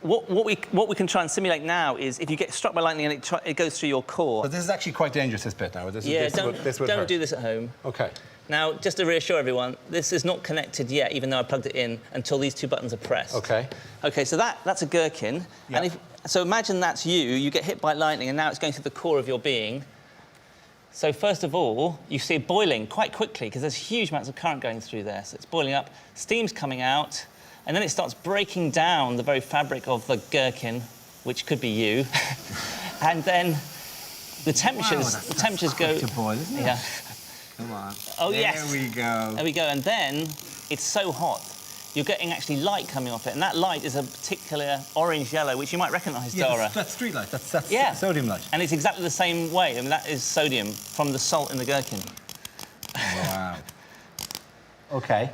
what we can try and simulate now is if you get struck by lightning and it goes through your core. But this is actually quite dangerous, this bit now. Don't do this at home. OK. Now, just to reassure everyone, this is not connected yet, even though I plugged it in, until these two buttons are pressed. OK. OK, so that's a gherkin. Yep. And so imagine that's you get hit by lightning, and now it's going through the core of your being. So first of all, you see it boiling quite quickly, because there's huge amounts of current going through there. So it's boiling up, steam's coming out, and then it starts breaking down the very fabric of the gherkin, which could be you. And then the temperatures go... to boil, isn't it? Yeah. Come on. Oh, yes. There we go. There we go. And then it's so hot, you're getting actually light coming off it. And that light is a particular orange-yellow, which you might recognise, Dara. That's street light. That's sodium light. And it's exactly the same way. I mean, that is sodium from the salt in the gherkin. Wow. OK.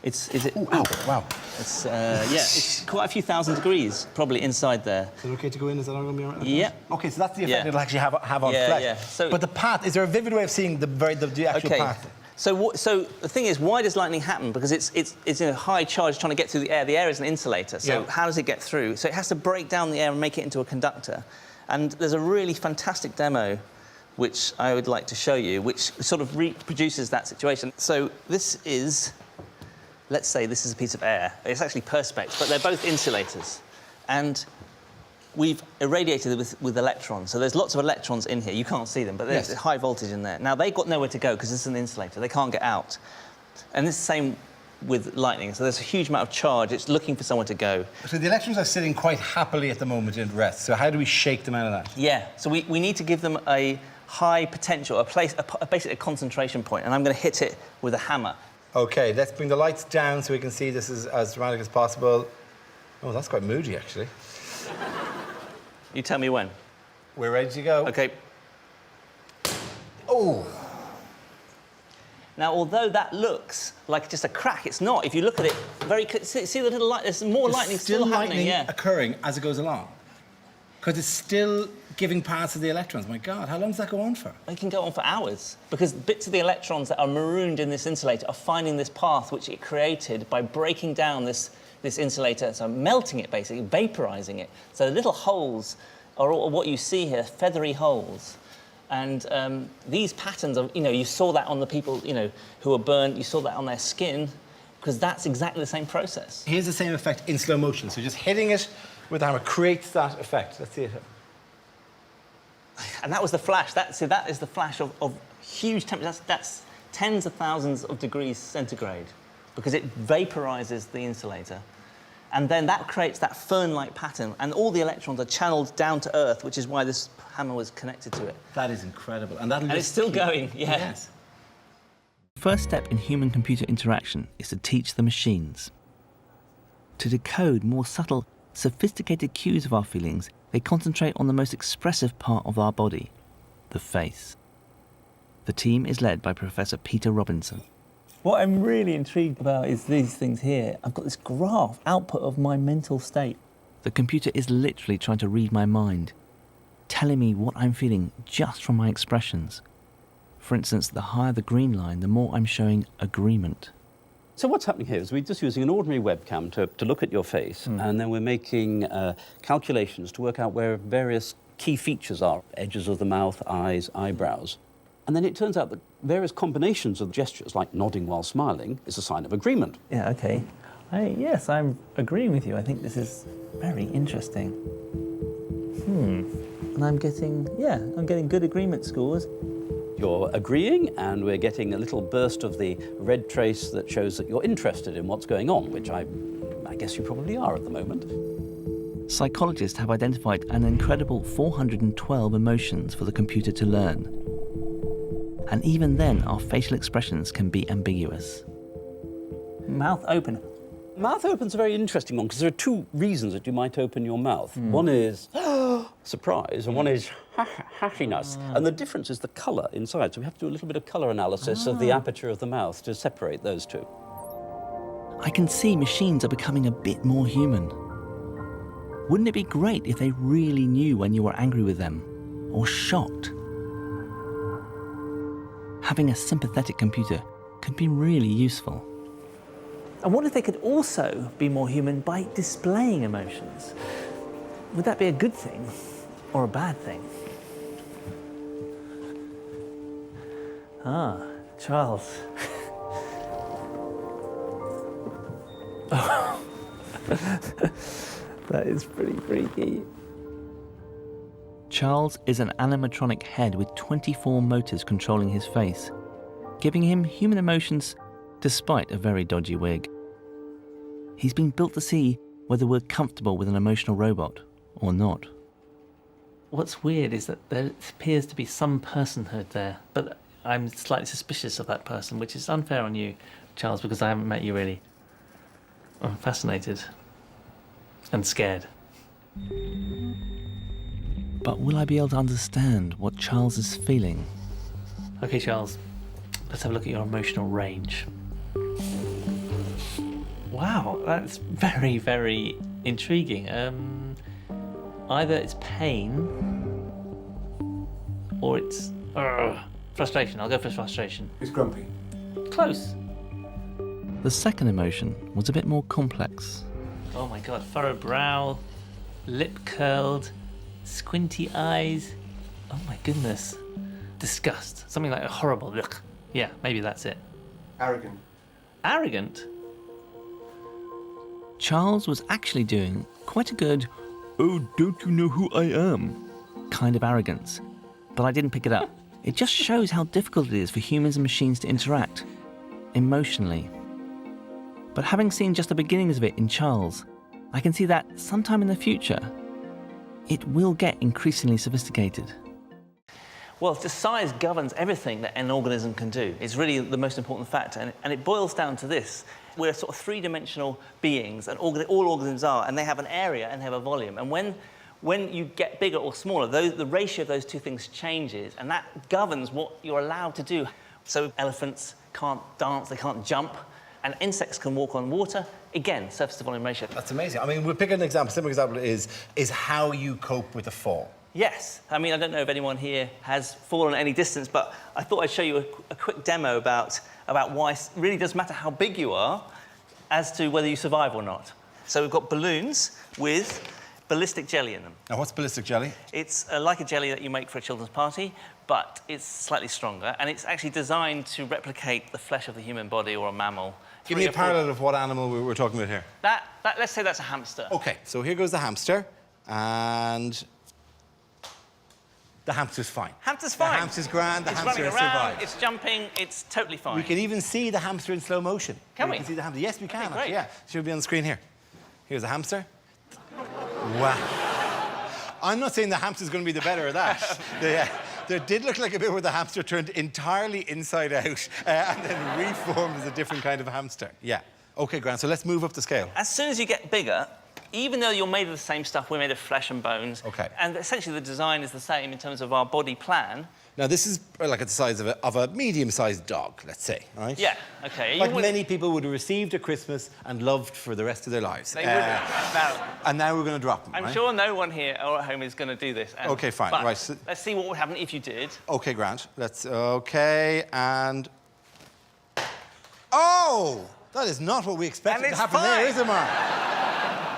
Is it? Ooh, ow, wow. It's, it's quite a few thousand degrees, probably, inside there. Is it OK to go in? Is that all going to be all right? Yeah. OK, so that's the effect it'll actually have on flesh. Yeah. So, but the path, is there a vivid way of seeing the actual path? So the thing is, why does lightning happen? Because it's in a high charge trying to get through the air. The air is an insulator, so how does it get through? So it has to break down the air and make it into a conductor. And there's a really fantastic demo which I would like to show you, which sort of reproduces that situation. So this is... Let's say this is a piece of air. It's actually perspex, but they're both insulators. And we've irradiated it with electrons. So there's lots of electrons in here. You can't see them, but there's high voltage in there. Now, they've got nowhere to go because this is an insulator. They can't get out. And it's the same with lightning. So there's a huge amount of charge. It's looking for somewhere to go. So the electrons are sitting quite happily at the moment in rest. So how do we shake them out of that? Yeah. So we need to give them a high potential, basically a concentration point. And I'm going to hit it with a hammer. OK, let's bring the lights down so we can see this is as dramatic as possible. Oh, that's quite moody, actually. You tell me when. We're ready to go. OK. Oh! Now, although that looks like just a crack, it's not. If you look at it very... See the little light? There's more lightning still happening, occurring as it goes along. Because it's still giving parts of the electrons. My God, how long does that go on for? It can go on for hours, because bits of the electrons that are marooned in this insulator are finding this path which it created by breaking down this insulator, so melting it, basically, vaporizing it. So the little holes are what you see here, feathery holes. And these patterns of, you saw that on the people, who were burnt, you saw that on their skin, because that's exactly the same process. Here's the same effect in slow motion. So just hitting it with the hammer creates that effect. Let's see it. And that was the flash. That is the flash of huge temperatures. That's tens of thousands of degrees centigrade, because it vaporizes the insulator. And then that creates that fern-like pattern, and all the electrons are channeled down to Earth, which is why this hammer was connected to it. That is incredible. And it's still going, yeah. Yes. The first step in human-computer interaction is to teach the machines. To decode more subtle, sophisticated cues of our feelings, they concentrate on the most expressive part of our body, the face. The team is led by Professor Peter Robinson. What I'm really intrigued about is these things here. I've got this graph, output of my mental state. The computer is literally trying to read my mind, telling me what I'm feeling just from my expressions. For instance, the higher the green line, the more I'm showing agreement. So what's happening here is we're just using an ordinary webcam to look at your face, and then we're making calculations to work out where various key features are, edges of the mouth, eyes, eyebrows. And then it turns out that various combinations of gestures, like nodding while smiling, is a sign of agreement. Yeah, OK. Yes, I'm agreeing with you. I think this is very interesting. And I'm getting good agreement scores. You're agreeing, and we're getting a little burst of the red trace that shows that you're interested in what's going on, which I guess you probably are at the moment. Psychologists have identified an incredible 412 emotions for the computer to learn. And even then, our facial expressions can be ambiguous. Mouth open. Mouth open's a very interesting one, because there are two reasons that you might open your mouth. One is surprise, and one is happiness. And the difference is the colour inside. So we have to do a little bit of colour analysis of the aperture of the mouth to separate those two. I can see machines are becoming a bit more human. Wouldn't it be great if they really knew when you were angry with them, or shocked? Having a sympathetic computer could be really useful. And what if they could also be more human by displaying emotions? Would that be a good thing or a bad thing? Ah, Charles. That is pretty freaky. Charles is an animatronic head with 24 motors controlling his face, giving him human emotions despite a very dodgy wig. He's been built to see whether we're comfortable with an emotional robot or not. What's weird is that there appears to be some personhood there, but I'm slightly suspicious of that person, which is unfair on you, Charles, because I haven't met you really. I'm fascinated and scared. But will I be able to understand what Charles is feeling? Okay, Charles, let's have a look at your emotional range. Wow, that's very, very intriguing. Either it's pain or it's frustration. I'll go for frustration. He's grumpy. Close. The second emotion was a bit more complex. Oh my God, furrowed brow, lip curled, squinty eyes. Oh my goodness. Disgust. Something like a horrible look. Yeah, maybe that's it. Arrogant. Arrogant? Charles was actually doing quite a good, oh, don't you know who I am kind of arrogance. But I didn't pick it up. It just shows how difficult it is for humans and machines to interact emotionally. But having seen just the beginnings of it in Charles, I can see that sometime in the future, it will get increasingly sophisticated. Well, the size governs everything that an organism can do. It's really the most important factor, and it boils down to this. We're sort of three-dimensional beings, and all organisms are, and they have an area and they have a volume. And when you get bigger or smaller, the ratio of those two things changes, and that governs what you're allowed to do. So elephants can't dance, they can't jump, and insects can walk on water. Again, surface to volume ratio. That's amazing. I mean, we'll pick an example. Simple example is how you cope with a fall. Yes. I mean, I don't know if anyone here has fallen any distance, but I thought I'd show you a quick demo about why it really does matter how big you are as to whether you survive or not. So we've got balloons with ballistic jelly in them. Now, what's ballistic jelly? It's like a jelly that you make for a children's party, but it's slightly stronger, and it's actually designed to replicate the flesh of the human body or a mammal. Give me a parallel of what animal we're talking about here. Let's say that's a hamster. OK, so here goes the hamster, and the hamster's fine. Hamster's fine. The hamster's grand, the hamster has running around, survived. it's jumping, it's totally fine. We can even see the hamster in slow motion. Can we? We can see the hamster. Yes, we can. Okay, great. Yeah, should be on the screen here. Here's the hamster. Wow. I'm not saying the hamster's going to be the better of that. There did look like a bit where the hamster turned entirely inside out and then reformed as a different kind of hamster. Yeah. OK, Grant, so let's move up the scale. As soon as you get bigger, even though you're made of the same stuff, we're made of flesh and bones. OK. And essentially the design is the same in terms of our body plan. Now, this is like the size of a medium-sized dog, let's say, right? Yeah, OK. Like many people would have received at Christmas and loved for the rest of their lives. They would have. And now we're going to drop them, I'm right? sure no one here or at home is going to do this. OK, fine. But Right. So, let's see what would happen if you did. OK, Grant. Let's... OK, and... Oh! That is not what we expected to happen there, is it, Mark?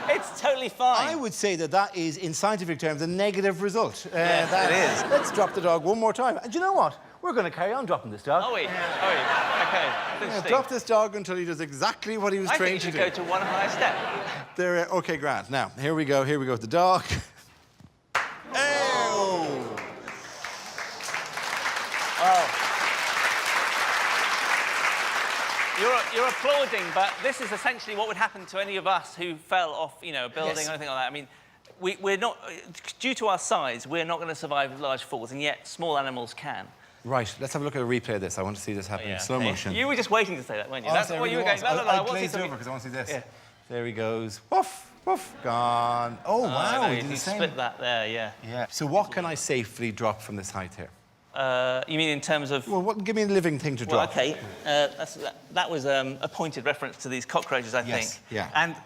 It's totally fine. I would say that is, in scientific terms, a negative result. Yes, it is. Let's drop the dog one more time. And do you know what? We're going to carry on dropping this dog. Oh, wait. OK. Drop this dog until he does exactly what he was trained to do. I think you should go to one higher step. There, OK, Grant. Now, here we go with the dog. Oh! Oh. You're applauding, but this is essentially what would happen to any of us who fell off, a building or anything like that. I mean, we're not, due to our size, we're not going to survive large falls, and yet small animals can. Right, let's have a look at a replay of this. I want to see this happen in slow motion. You were just waiting to say that, weren't you? Oh, That's what you were going. I glazed over because I want to see this. Yeah. There he goes. Woof, woof, gone. Oh, wow, no, he did the same. split that there, yeah. Yeah. So what can I safely drop from this height here? You mean in terms of... Well, give me a living thing to drop. OK. That was a pointed reference to these cockroaches, I think. Yeah. And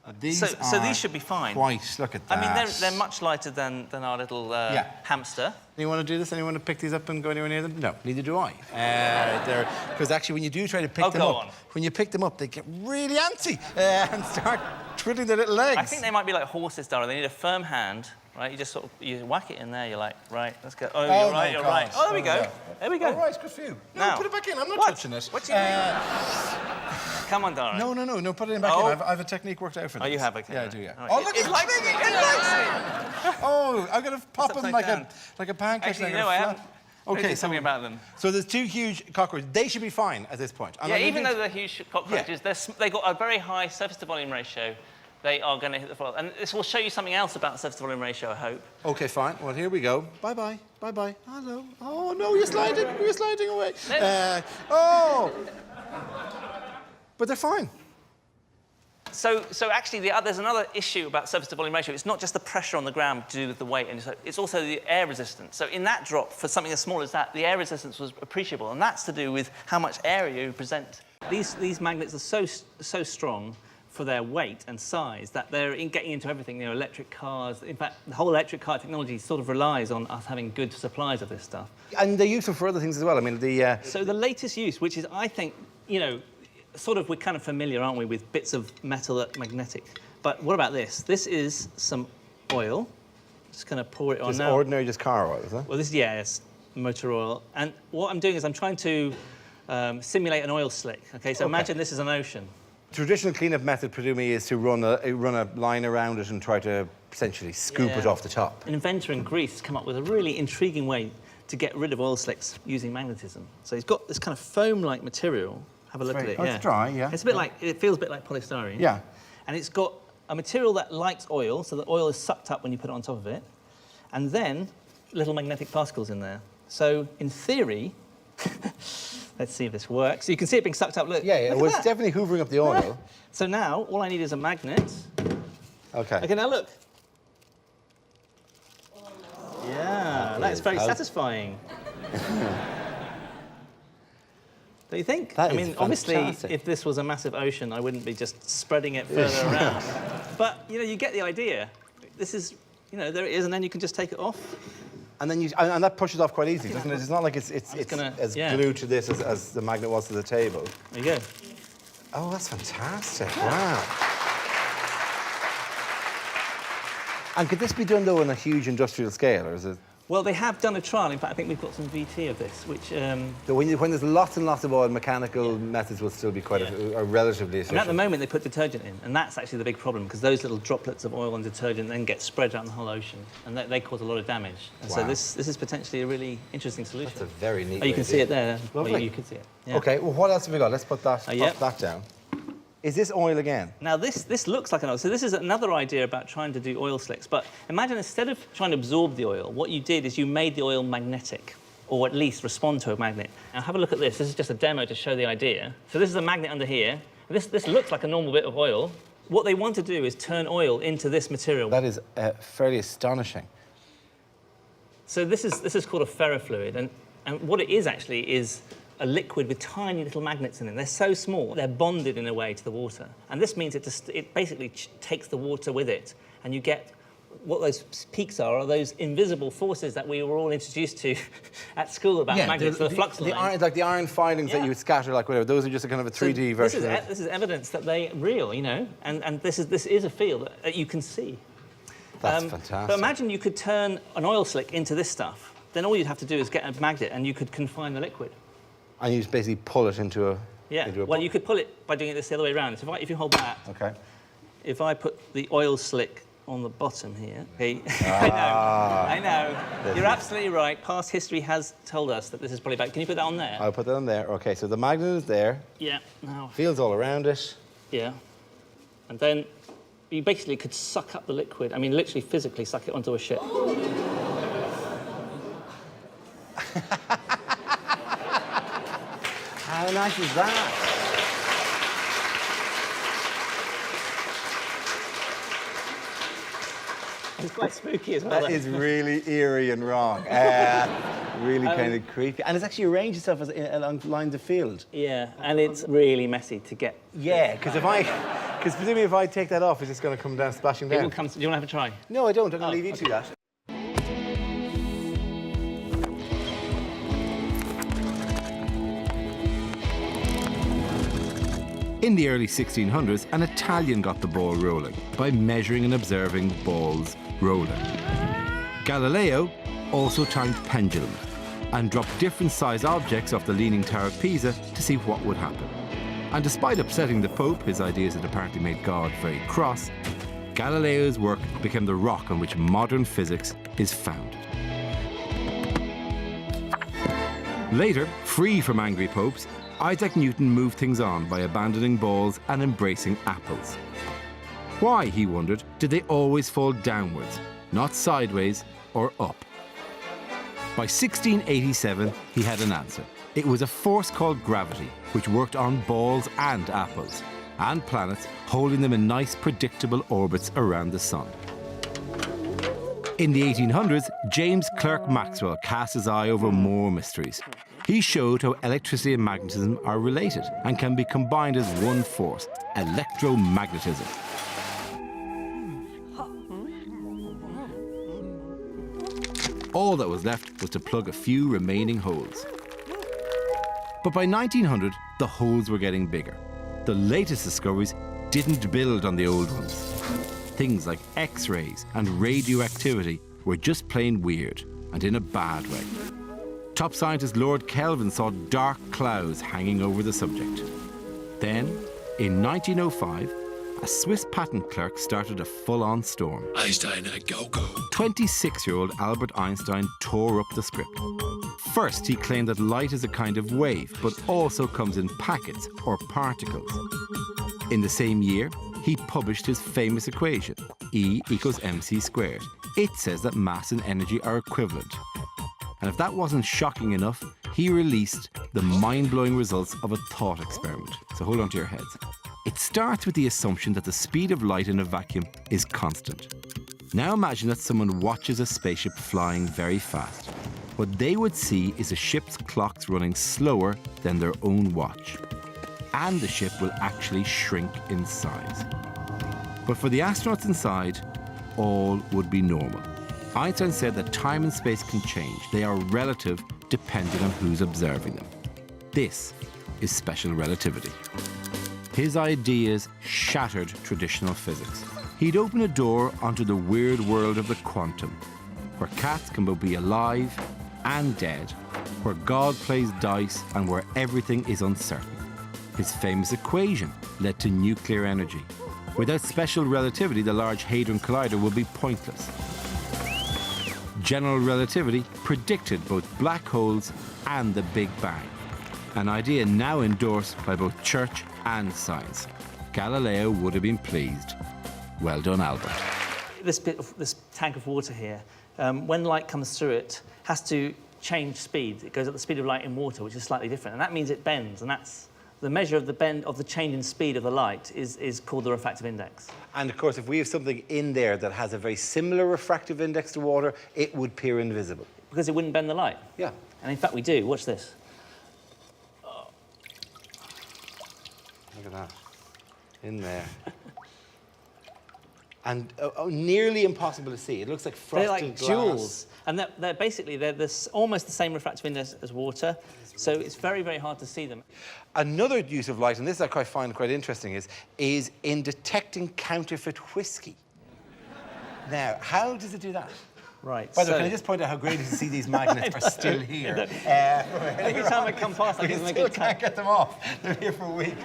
So these should be fine. Quite, look at that. I mean, they're much lighter than our little hamster. You want to do this? Anyone want to pick these up and go anywhere near them? No, neither do I. Because actually, when you do try to pick them up, when you pick them up, they get really antsy and start twiddling their little legs. I think they might be like horses, Dara. They need a firm hand, right? You just sort of whack it in there. You're like, right, let's go. Oh, you're right, you're right. Oh, there we go. There we go. All right, good for you. No, now, put it back in. I'm not touching it. What do you mean? Come on, Dara. No, put it back in. I have a technique worked out for this. Oh, you have? Okay. Yeah, I do, yeah. Right. Oh, look, it likes it. Oh, I'm going to pop them like a pancake. Actually, you know, I haven't. Okay, something about them. So there's two huge cockroaches. They should be fine at this point. Yeah, even though they're huge cockroaches, they've got a very high surface to volume ratio. They are going to hit the floor. And this will show you something else about surface to volume ratio, I hope. Okay, fine. Well, here we go. Bye-bye. Bye-bye. Hello. Oh, no, you're sliding. You're sliding away. But they're fine. So actually, there's another issue about surface to volume ratio. It's not just the pressure on the ground to do with the weight, and it's also the air resistance. So in that drop, for something as small as that, the air resistance was appreciable, and that's to do with how much area you present. These magnets are so strong for their weight and size that they're getting into everything. You know, electric cars. In fact, the whole electric car technology sort of relies on us having good supplies of this stuff. And they're useful for other things as well. I mean, So the latest use, which is, I think, you know, sort of, we're kind of familiar, aren't we, with bits of metal that are magnetic. But what about this? This is some oil. Just going to pour it on now. Ordinary, just car oil, is it? Well, it's motor oil. And what I'm doing is I'm trying to simulate an oil slick. Okay, so imagine this is an ocean. Traditional cleanup method, presumably, is to run a line around it and try to essentially scoop it off the top. An inventor in Greece has come up with a really intriguing way to get rid of oil slicks using magnetism. So he's got this kind of foam-like material. Have a look at it. Oh, it's dry, yeah. It's a bit like, it feels a bit like polystyrene. Yeah. And it's got a material that likes oil, so the oil is sucked up when you put it on top of it, and then little magnetic particles in there. So in theory, let's see if this works. So you can see it being sucked up. Look. Yeah, look well, it's definitely hoovering up the oil. So now all I need is a magnet. Okay. Okay, now look. Yeah, that's very satisfying. Don't you think? That I mean, is obviously, fantastic. if this was a massive ocean, I wouldn't be just spreading it further around. But, you know, you get the idea. This is, you know, there it is, and then you can just take it off. And then and that pushes off quite easily, doesn't it? It's not like it's as glued to this as the magnet was to the table. There you go. Oh, that's fantastic. Wow. And could this be done, though, on a huge industrial scale, or is it? Well, they have done a trial. In fact, I think we've got some VT of this, which... So when there's lots and lots of oil, mechanical methods will still be quite relatively efficient. And at the moment, they put detergent in, and that's actually the big problem, because those little droplets of oil and detergent then get spread out in the whole ocean, and they cause a lot of damage. And so this is potentially a really interesting solution. That's a very neat you can see it there. Lovely. Well, you can see it. Yeah. OK, well, what else have we got? Let's put that down. Is this oil again? Now, this looks like an oil. So this is another idea about trying to do oil slicks. But imagine instead of trying to absorb the oil, what you did is you made the oil magnetic, or at least respond to a magnet. Now, have a look at this. This is just a demo to show the idea. So this is a magnet under here. This looks like a normal bit of oil. What they want to do is turn oil into this material. That is fairly astonishing. So this is called a ferrofluid. And what it is actually is a liquid with tiny little magnets in it. They're so small, they're bonded in a way to the water. And this means it basically takes the water with it. And you get what those peaks are those invisible forces that we were all introduced to at school about magnets, the flux lines. Like the iron filings that you would scatter, like whatever. Those are just a kind of a 3D version. This is evidence that they're real, you know, and this is a field that you can see. That's fantastic. But imagine you could turn an oil slick into this stuff. Then all you'd have to do is get a magnet and you could confine the liquid. And you just basically pull it into a... Well, you could pull it by doing it the other way around. So if you hold that... OK. If I put the oil slick on the bottom here... Okay, I know. You're absolutely right. Past history has told us that this is probably bad. Can you put that on there? I'll put that on there. OK, so the magnet is there. Yeah. Now... Fields all around it. Yeah. And then you basically could suck up the liquid. I mean, literally physically suck it onto a ship. How nice is that? It's quite spooky as well. That is really eerie and wrong. Really kind of creepy. And it's actually arranged itself along lines of field. Yeah, and it's really messy to get. Yeah, because Because presumably if I take that off, it's just going to come down, splashing It down. will come. Do you want to have a try? No, I don't. I'm going to leave you okay. to that. In the early 1600s, an Italian got the ball rolling by measuring and observing balls rolling. Galileo also timed pendulums and dropped different size objects off the Leaning Tower of Pisa to see what would happen. And despite upsetting the Pope, his ideas had apparently made God very cross, Galileo's work became the rock on which modern physics is founded. Later, free from angry popes, Isaac Newton moved things on by abandoning balls and embracing apples. Why, he wondered, did they always fall downwards, not sideways or up? By 1687, he had an answer. It was a force called gravity, which worked on balls and apples, and planets, holding them in nice, predictable orbits around the sun. In the 1800s, James Clerk Maxwell cast his eye over more mysteries. He showed how electricity and magnetism are related and can be combined as one force, electromagnetism. All that was left was to plug a few remaining holes. But by 1900, the holes were getting bigger. The latest discoveries didn't build on the old ones. Things like X-rays and radioactivity were just plain weird, and in a bad way. Top scientist Lord Kelvin saw dark clouds hanging over the subject. Then, in 1905, a Swiss patent clerk started a full-on storm. Einstein, go. 26-year-old Albert Einstein tore up the script. First, he claimed that light is a kind of wave, but also comes in packets or particles. In the same year, he published his famous equation, E equals mc squared. It says that mass and energy are equivalent. And if that wasn't shocking enough, he released the mind-blowing results of a thought experiment. So hold on to your heads. It starts with the assumption that the speed of light in a vacuum is constant. Now imagine that someone watches a spaceship flying very fast. What they would see is a ship's clocks running slower than their own watch. And the ship will actually shrink in size. But for the astronauts inside, all would be normal. Einstein said that time and space can change. They are relative depending on who's observing them. This is special relativity. His ideas shattered traditional physics. He'd open a door onto the weird world of the quantum, where cats can both be alive and dead, where God plays dice and where everything is uncertain. His famous equation led to nuclear energy. Without special relativity, the Large Hadron Collider would be pointless. General relativity predicted both black holes and the Big Bang, an idea now endorsed by both church and science. Galileo would have been pleased. Well done, Albert. This tank of water here, when light comes through it, has to change speed. It goes at the speed of light in water, which is slightly different, and that means it bends, and that's the measure of the bend of the change in speed of the light is called the refractive index. And of course, if we have something in there that has a very similar refractive index to water, it would appear invisible. Because it wouldn't bend the light. Yeah. And in fact, we do. Watch this. Look at that. In there. And nearly impossible to see. It looks like frosted They're like glass. jewels. And they're basically, almost the same refractive index as water. So it's very, very hard to see them. Another use of light, and this I find quite interesting, is in detecting counterfeit whiskey. Now, how does it do that? Right. By the way, can I just point out how great it is to see these magnets are still here? Every time I come past, I you can make still a can't get them off. They're here for a week.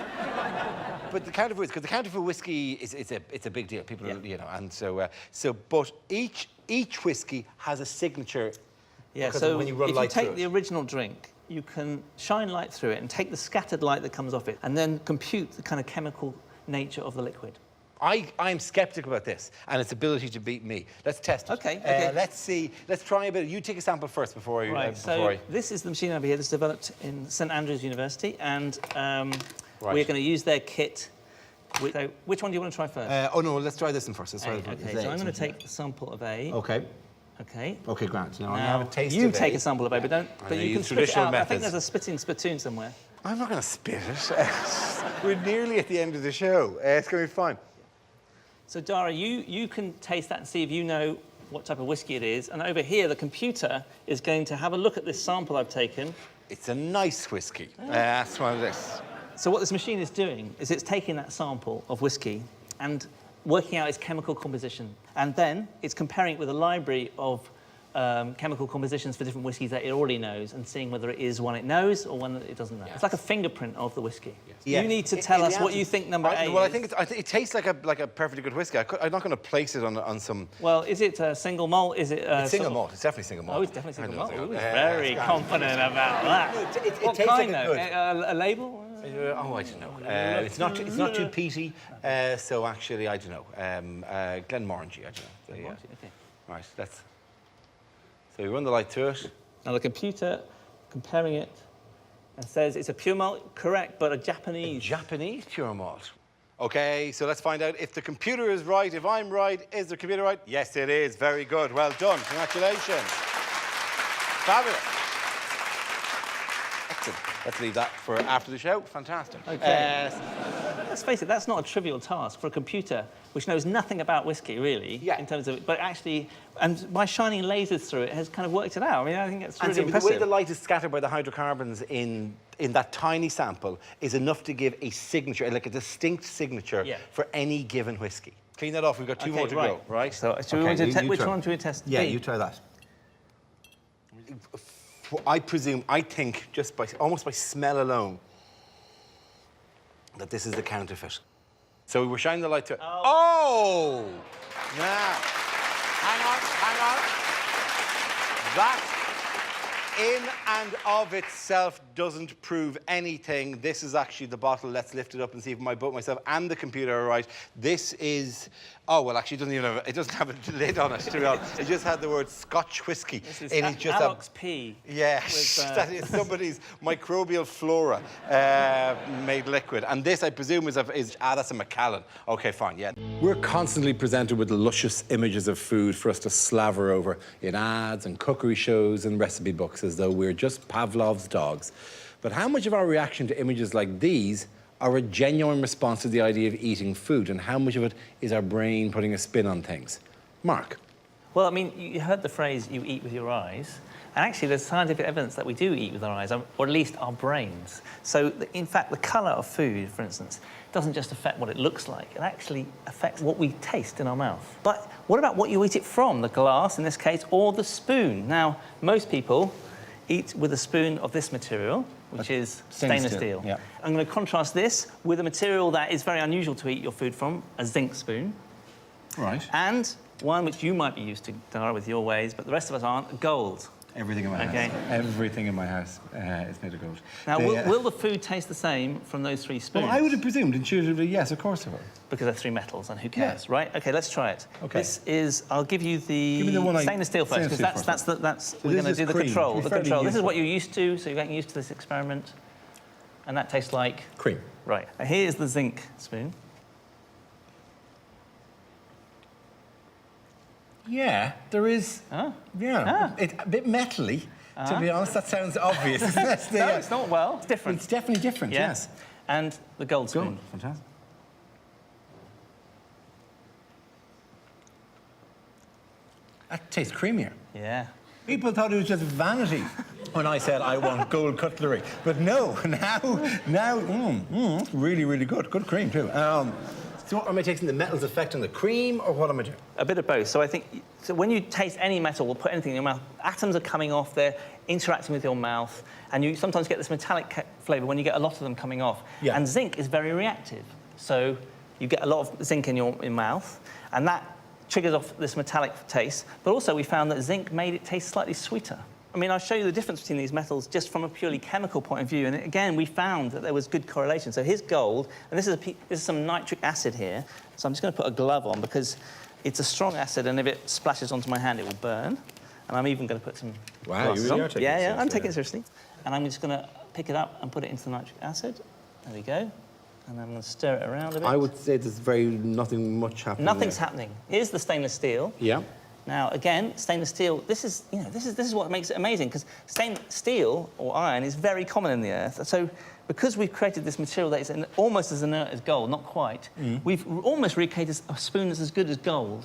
But the counterfeit whiskey, because the counterfeit whiskey it's a big deal. People, you know, and but each whiskey has a signature. Yeah. Because So when you run if you light take through the original drink, you can shine light through it and take the scattered light that comes off it, and then compute the kind of chemical nature of the liquid. I'm sceptical about this and its ability to beat me. Let's test it. Okay. Let's see. Let's try a bit. You take a sample first before you. Right. So this is the machine over here that's developed in St Andrews University, and we're going to use their kit. So which one do you want to try first? Oh no, let's try this one first. Let's try A. this one. Okay. So I'm going to take a sample of A. Okay. Okay. Okay, Grant. Now I'm Now going to have a taste you of take A. a sample of A, but don't. But you can spit it traditional out. I think methods. there's a spitting spittoon somewhere. I'm not going to spit it. We're nearly at the end of the show. It's going to be fine. So, Dara, you can taste that and see if you know what type of whiskey it is. And over here, the computer is going to have a look at this sample I've taken. It's a nice whiskey. That's what it is. So what this machine is doing is it's taking that sample of whiskey and working out its chemical composition. And then it's comparing it with a library of chemical compositions for different whiskies that it already knows and seeing whether it is one it knows or one that it doesn't know. Yes. It's like a fingerprint of the whiskey. Yes. Yeah. You need to tell us what you think number 8 well, is. I think it tastes like a perfectly good whiskey. I'm not going to place it on some... Well, is it a single malt? Is it It's single malt. It's definitely single malt. Oh, it's definitely single malt. Ooh, very confident about that. It what tastes kind, like though? A label? Oh, I don't know. It's not too peaty, so actually, I don't know. Glenmorangie, I don't know. So, yeah. Okay. Right, let's... So we run the light through it. Now the computer comparing it and says it's a pure malt, correct, but a Japanese. Japanese pure malt. Okay, so let's find out if the computer is right, if I'm right. Is the computer right? Yes, it is. Very good. Well done. Congratulations. Fabulous. Excellent. Let's leave that for after the show. Fantastic. Okay. Let's face it, that's not a trivial task for a computer which knows nothing about whiskey, really, in terms of... But actually, and by shining lasers through it, has kind of worked it out. I mean, I think it's really impressive. The way the light is scattered by the hydrocarbons in that tiny sample is enough to give a signature, like a distinct signature for any given whiskey. Clean that off. We've got two more to go, right? So, which one should we test? Yeah, you try that. I presume, I think, just almost by smell alone, that this is the counterfeit. So we're shining the light to it. Oh! Now, hang on. That in and of itself doesn't prove anything. This is actually the bottle. Let's lift it up and see if both myself and the computer are right. This is... Oh, well, actually, it doesn't have a lid on it, to be honest. It just had the word Scotch whiskey. This is just Alox P. Yes, that is somebody's microbial flora made liquid. And this, I presume, that's a Macallan. OK, fine, yeah. We're constantly presented with luscious images of food for us to slaver over in ads and cookery shows and recipe books, as though we're just Pavlov's dogs. But how much of our reaction to images like these are a genuine response to the idea of eating food, and how much of it is our brain putting a spin on things? Mark? Well, I mean, you heard the phrase, you eat with your eyes. And actually, there's scientific evidence that we do eat with our eyes, or at least our brains. So, in fact, the colour of food, for instance, doesn't just affect what it looks like. It actually affects what we taste in our mouth. But what about what you eat it from? The glass, in this case, or the spoon? Now, most people eat with a spoon of this material, which is stainless steel. Yeah. I'm going to contrast this with a material that is very unusual to eat your food from, a zinc spoon. Right. And one which you might be used to, Dara, with your ways, but the rest of us aren't, gold. Everything in my house. Everything in my house is made of gold. Now, will the food taste the same from those 3 spoons? Well, I would have presumed intuitively, yes, of course it will. Because they're 3 metals, and who cares, right? OK, let's try it. OK. This is... I'll give you the stainless steel first, because we're going to do the control. This is what you're used to, so you're getting used to this experiment. And that tastes like... cream. Right. Now, here's the zinc spoon. Yeah, there is... It's a bit metally, to be honest. That sounds obvious, isn't it? No, it's not. Well, it's different. It's definitely different, yes. And the gold spoon. Fantastic. That tastes creamier. Yeah. People thought it was just vanity when I said I want gold cutlery. But no, now, it's really, really good. Good cream, too. So what am I tasting? The metal's effect on the cream, or what am I doing? A bit of both. So I think when you taste any metal or put anything in your mouth, atoms are coming off, they're interacting with your mouth, and you sometimes get this metallic flavour when you get a lot of them coming off. Yeah. And zinc is very reactive. So you get a lot of zinc in your mouth, and that triggers off this metallic taste. But also we found that zinc made it taste slightly sweeter. I mean, I'll show you the difference between these metals just from a purely chemical point of view. And again, we found that there was good correlation. So here's gold, and this is some nitric acid here. So I'm just going to put a glove on because it's a strong acid, and if it splashes onto my hand, it will burn. And I'm even going to put some glasses on. Taking it seriously. I'm taking it seriously. And I'm just going to pick it up and put it into the nitric acid. There we go. And I'm going to stir it around a bit. I would say there's nothing much happening. Nothing's happening. Here's the stainless steel. Yeah. Now, again, stainless steel, this is what makes it amazing, because stainless steel, or iron, is very common in the earth. So because we've created this material that is almost as inert as gold, not quite, we've almost recreated a spoon that's as good as gold,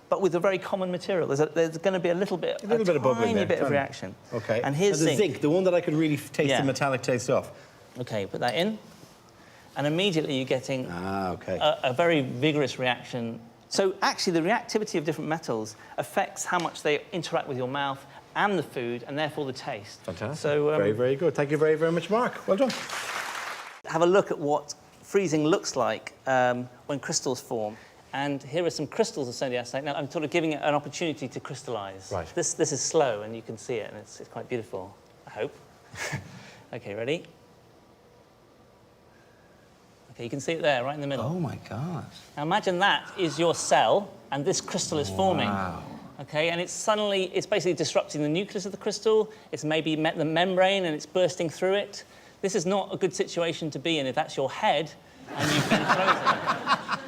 but with a very common material. There's going to be a little bit of bubbling there, bit of reaction. Okay. And here's the zinc, the one that I could really taste the metallic taste of. Okay, put that in, and immediately you're getting a very vigorous reaction. So actually, the reactivity of different metals affects how much they interact with your mouth and the food, and therefore the taste. Fantastic. So, very, very good. Thank you very, very much, Mark. Well done. Have a look at what freezing looks like when crystals form. And here are some crystals of sodium acetate. Now, I'm sort of giving it an opportunity to crystallise. Right. This is slow, and you can see it, and it's quite beautiful, I hope. OK, ready? OK, you can see it there, right in the middle. Oh, my God. Now, imagine that is your cell, and this crystal is forming. Wow. Okay, and it's basically disrupting the nucleus of the crystal. It's maybe met the membrane and it's bursting through it. This is not a good situation to be in if that's your head and you've been frozen.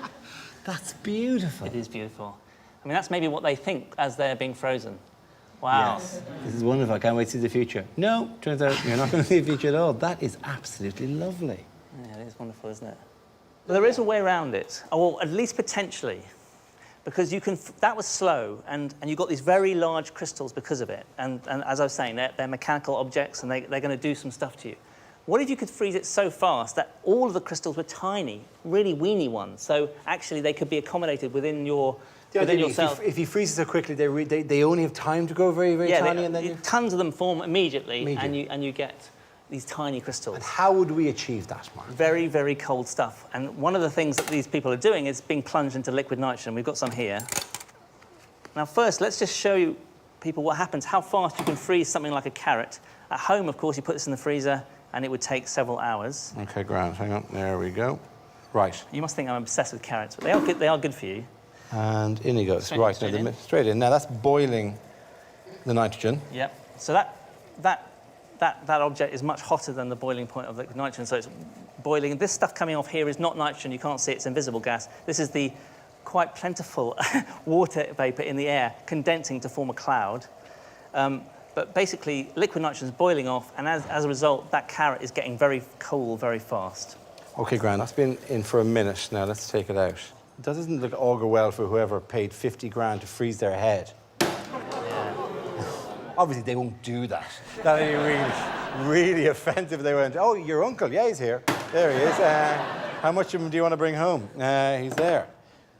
That's beautiful. It is beautiful. I mean, that's maybe what they think as they're being frozen. Wow. Yes. This is wonderful. I can't wait to see the future. No, turns out you're not going to see the future at all. That is absolutely lovely. Yeah, it is wonderful, isn't it? But there is a way around it, or at least potentially. Because that was slow, and you got these very large crystals because of it. And as I was saying, they're mechanical objects, and they're going to do some stuff to you. What if you could freeze it so fast that all of the crystals were tiny, really weeny ones? So actually, they could be accommodated within your cell. If you freeze it so quickly, they only have time to go very, very tiny, and then tons of them form immediately. And you get these tiny crystals. And how would we achieve that, Mark? Very, very cold stuff. And one of the things that these people are doing is being plunged into liquid nitrogen. We've got some here. Now, first, let's just show you people what happens, how fast you can freeze something like a carrot. At home, of course, you put this in the freezer, and it would take several hours. OK, grand. Hang on. There we go. Right. You must think I'm obsessed with carrots, but they are good for you. And in he goes. Straight in. Straight in. Now, that's boiling the nitrogen. Yep. So that object is much hotter than the boiling point of liquid nitrogen, so it's boiling. This stuff coming off here is not nitrogen. You can't see it. It's invisible gas. This is the quite plentiful water vapour in the air condensing to form a cloud. But basically, liquid nitrogen is boiling off, and as a result, that carrot is getting very cool very fast. OK, grand. That's been in for a minute. Now, let's take it out. That doesn't look augur well for whoever paid 50 grand to freeze their head. Obviously, they won't do that. That would be really, really offensive if they went, oh, your uncle, yeah, he's here. There he is. How much of him do you want to bring home? He's there.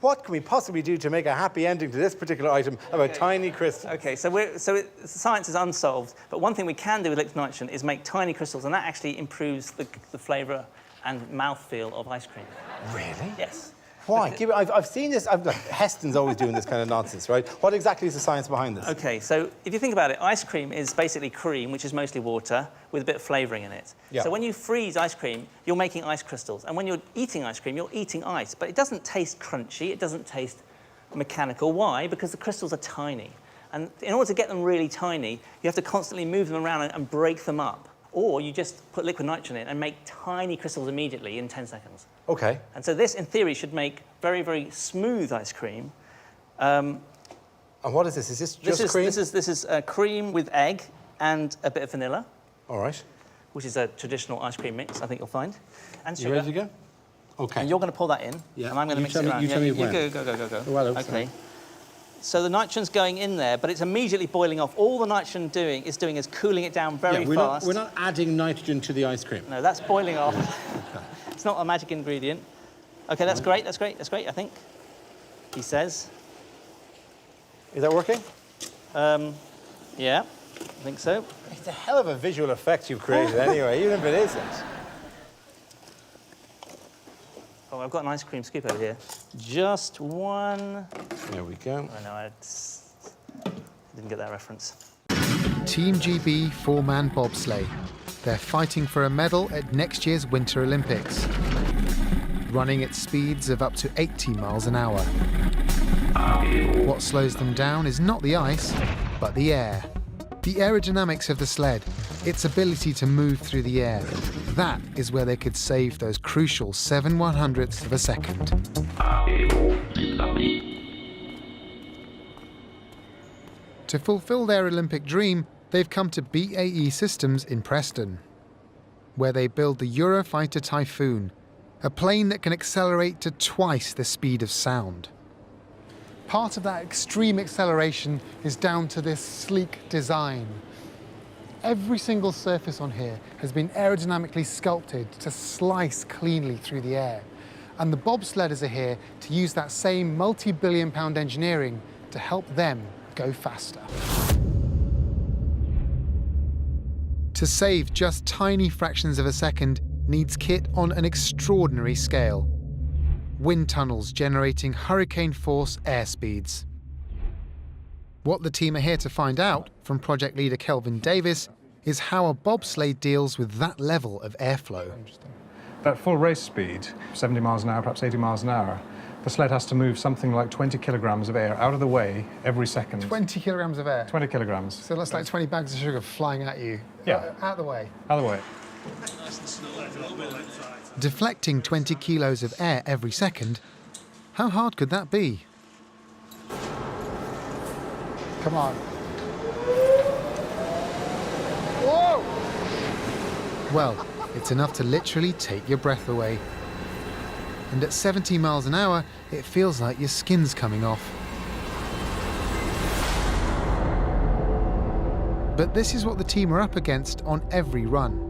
What can we possibly do to make a happy ending to this particular item about tiny crystals? OK, science is unsolved, but one thing we can do with liquid nitrogen is make tiny crystals, and that actually improves the flavour and mouthfeel of ice cream. Really? Yes. Why? I've seen this. Heston's always doing this kind of nonsense, right? What exactly is the science behind this? OK, so if you think about it, ice cream is basically cream, which is mostly water, with a bit of flavouring in it. Yeah. So when you freeze ice cream, you're making ice crystals. And when you're eating ice cream, you're eating ice. But it doesn't taste crunchy. It doesn't taste mechanical. Why? Because the crystals are tiny. And in order to get them really tiny, you have to constantly move them around and break them up. Or you just put liquid nitrogen in and make tiny crystals immediately in 10 seconds. OK. And so this, in theory, should make very, very smooth ice cream. And what is this? Is this just cream? This is cream with egg and a bit of vanilla. All right. Which is a traditional ice cream mix, I think you'll find. And sugar. You ready to go? OK. And you're going to pour that in. Yeah. And I'm going to mix it around. You tell me You when. go. Well, OK. So the nitrogen's going in there, but it's immediately boiling off. All the nitrogen is doing is cooling it down very fast. We're not adding nitrogen to the ice cream. No, that's boiling off. It's not a magic ingredient. OK, that's great, I think, he says. Is that working? Yeah, I think so. It's a hell of a visual effect you've created anyway, even if it isn't. Oh, I've got an ice cream scoop over here. Just one. There we go. I know, I didn't get that reference. Team GB four-man bobsleigh. They're fighting for a medal at next year's Winter Olympics, running at speeds of up to 80 miles an hour. What slows them down is not the ice, but the air. The aerodynamics of the sled, its ability to move through the air. That is where they could save those crucial 7/100ths of a second. To fulfill their Olympic dream, they've come to BAE Systems in Preston. where they build the Eurofighter Typhoon, a plane that can accelerate to twice the speed of sound. Part of that extreme acceleration is down to this sleek design. Every single surface on here has been aerodynamically sculpted to slice cleanly through the air. And the bobsledders are here to use that same multi-billion-pound engineering to help them go faster. To save just tiny fractions of a second needs kit on an extraordinary scale. Wind tunnels generating hurricane-force airspeeds. What the team are here to find out from project leader Kelvin Davis is how a bobsleigh deals with that level of airflow. At full race speed, 70 miles an hour, perhaps 80 miles an hour, the sled has to move something like 20 kilograms of air out of the way every second. 20 kilograms of air? 20 kilograms. So that's like 20 bags of sugar flying at you. Yeah. Out of the way. Out of the way. Deflecting 20 kilos of air every second, how hard could that be? Come on. Whoa! Well, it's enough to literally take your breath away. And at 70 miles an hour, it feels like your skin's coming off. But this is what the team are up against on every run.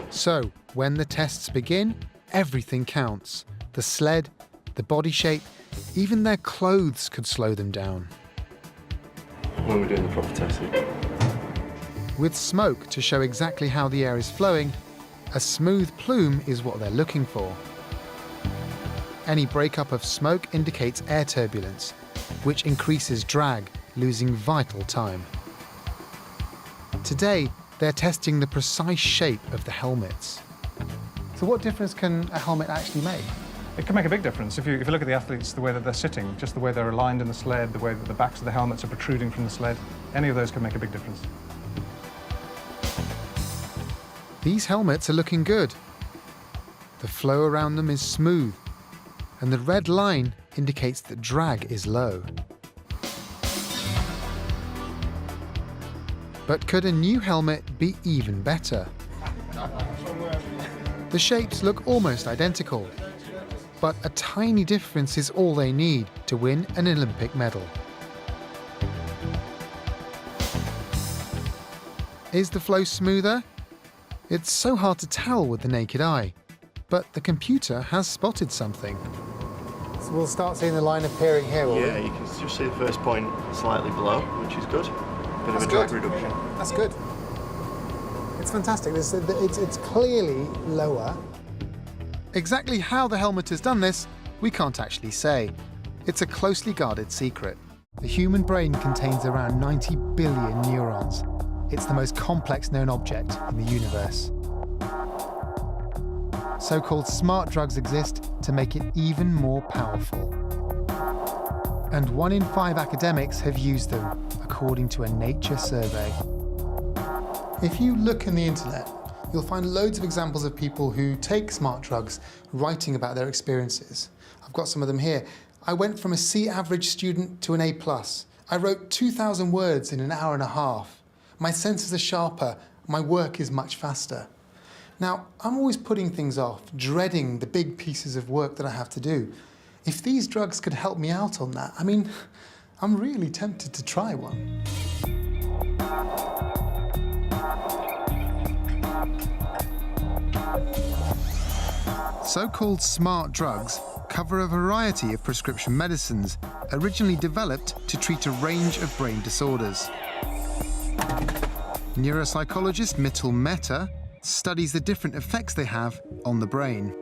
So, when the tests begin, everything counts. The sled, the body shape, even their clothes could slow them down. When we're doing the proper testing. With smoke to show exactly how the air is flowing, a smooth plume is what they're looking for. Any breakup of smoke indicates air turbulence, which increases drag, losing vital time. Today, they're testing the precise shape of the helmets. So what difference can a helmet actually make? It can make a big difference. If you look at the athletes, the way that they're sitting, just the way they're aligned in the sled, the way that the backs of the helmets are protruding from the sled, any of those can make a big difference. These helmets are looking good. The flow around them is smooth, and the red line indicates that drag is low. But could a new helmet be even better? The shapes look almost identical, but a tiny difference is all they need to win an Olympic medal. Is the flow smoother? It's so hard to tell with the naked eye, but the computer has spotted something. So we'll start seeing the line appearing here, will we? Yeah, you can just see the first point slightly below, which is good. Bit of a drag reduction. That's good. It's fantastic. It's clearly lower. Exactly how the helmet has done this, we can't actually say. It's a closely guarded secret. The human brain contains around 90 billion neurons. It's the most complex known object in the universe. So-called smart drugs exist to make it even more powerful. And 1 in 5 academics have used them, according to a Nature survey. If you look in the internet, you'll find loads of examples of people who take smart drugs writing about their experiences. I've got some of them here. I went from a C average student to an A+. I wrote 2,000 words in an hour and a half. My senses are sharper, my work is much faster. Now, I'm always putting things off, dreading the big pieces of work that I have to do. If these drugs could help me out on that, I mean, I'm really tempted to try one. So-called smart drugs cover a variety of prescription medicines, originally developed to treat a range of brain disorders. Neuropsychologist Mittal Mehta studies the different effects they have on the brain.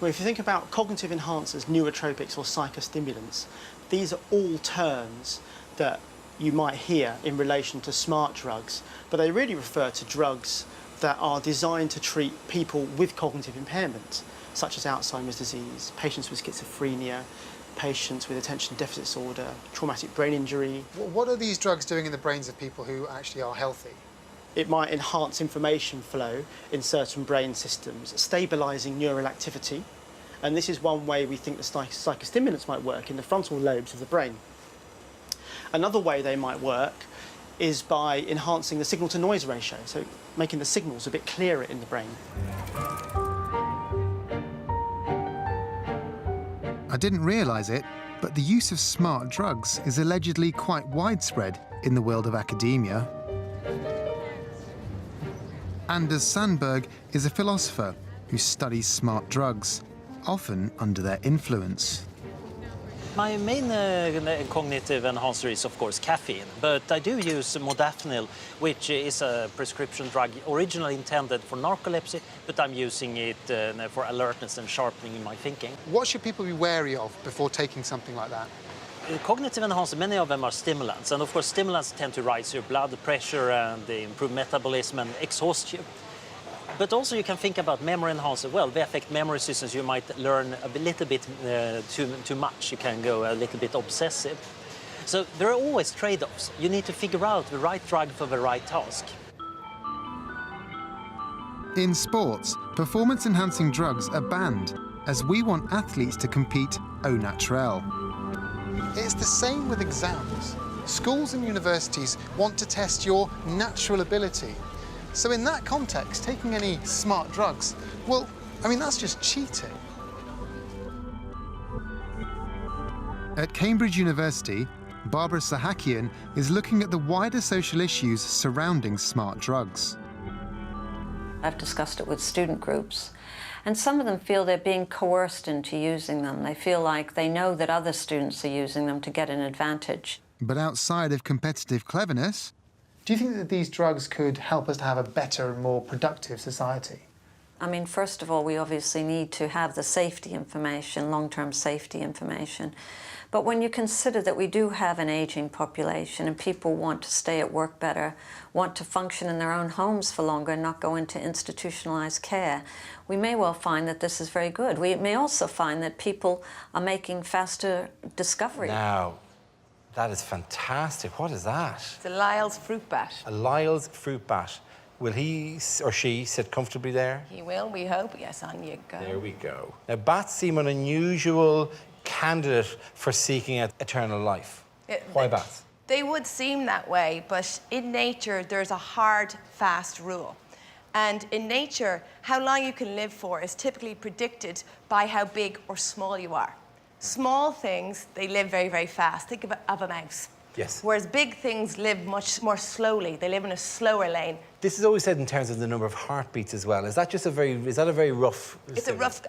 Well, if you think about cognitive enhancers, neurotropics or psychostimulants, these are all terms that you might hear in relation to smart drugs, but they really refer to drugs that are designed to treat people with cognitive impairment, such as Alzheimer's disease, patients with schizophrenia, patients with attention deficit disorder, traumatic brain injury. What are these drugs doing in the brains of people who actually are healthy? It might enhance information flow in certain brain systems, stabilising neural activity. And this is one way we think the psychostimulants might work in the frontal lobes of the brain. Another way they might work is by enhancing the signal-to-noise ratio, so making the signals a bit clearer in the brain. I didn't realise it, but the use of smart drugs is allegedly quite widespread in the world of academia. Anders Sandberg is a philosopher who studies smart drugs, often under their influence. My main cognitive enhancer is, of course, caffeine, but I do use modafinil, which is a prescription drug originally intended for narcolepsy, but I'm using it for alertness and sharpening in my thinking. What should people be wary of before taking something like that? Cognitive enhancers, many of them are stimulants, and of course stimulants tend to raise your blood pressure and improve metabolism and exhaust you. But also you can think about memory enhancers. Well, they affect memory systems. You might learn a little bit too much. You can go a little bit obsessive. So there are always trade-offs. You need to figure out the right drug for the right task. In sports, performance-enhancing drugs are banned, as we want athletes to compete au naturel. It's the same with exams. Schools and universities want to test your natural ability. So in that context, taking any smart drugs, well, I mean, that's just cheating. At Cambridge University, Barbara Sahakian is looking at the wider social issues surrounding smart drugs. I've discussed it with student groups, and some of them feel they're being coerced into using them. They feel like they know that other students are using them to get an advantage. But outside of competitive cleverness, do you think that these drugs could help us to have a better and more productive society? I mean, first of all, we obviously need to have the safety information, long-term safety information. But when you consider that we do have an aging population and people want to stay at work better, want to function in their own homes for longer and not go into institutionalized care, we may well find that this is very good. We may also find that people are making faster discovery. Now, that is fantastic. What is that? It's a Lyle's fruit bat. A Lyle's fruit bat. Will he or she sit comfortably there? He will, we hope. Yes, on you go. There we go. Now, bats seem an unusual candidate for seeking out eternal life. Why bats? They would seem that way, but in nature, there's a hard, fast rule. And in nature, how long you can live for is typically predicted by how big or small you are. Small things, they live very, very fast. Think of a mouse. Yes. Whereas big things live much more slowly. They live in a slower lane. This is always said in terms of the number of heartbeats as well. Is that just a very rough?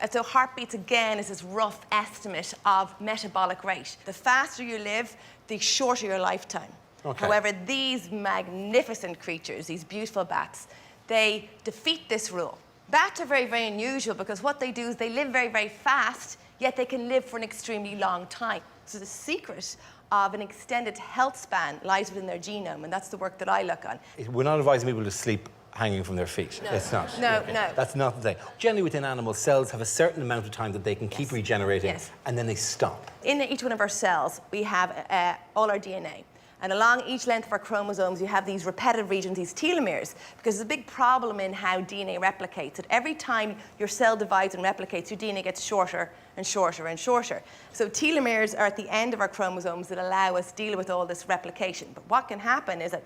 So heartbeats again is this rough estimate of metabolic rate. The faster you live, the shorter your lifetime. Okay. However, these magnificent creatures, these beautiful bats, they defeat this rule. Bats are very, very unusual because what they do is they live very, very fast, yet they can live for an extremely long time. So the secret of an extended health span lies within their genome, and that's the work that I look on. We're not advising people to sleep hanging from their feet. No. It's not. No, okay. no. That's not the thing. Generally within animals, cells have a certain amount of time that they can keep regenerating, and then they stop. In each one of our cells, we have all our DNA. And along each length of our chromosomes, you have these repetitive regions, these telomeres, because there's a big problem in how DNA replicates. That every time your cell divides and replicates, your DNA gets shorter and shorter and shorter. So telomeres are at the end of our chromosomes that allow us to deal with all this replication. But what can happen is that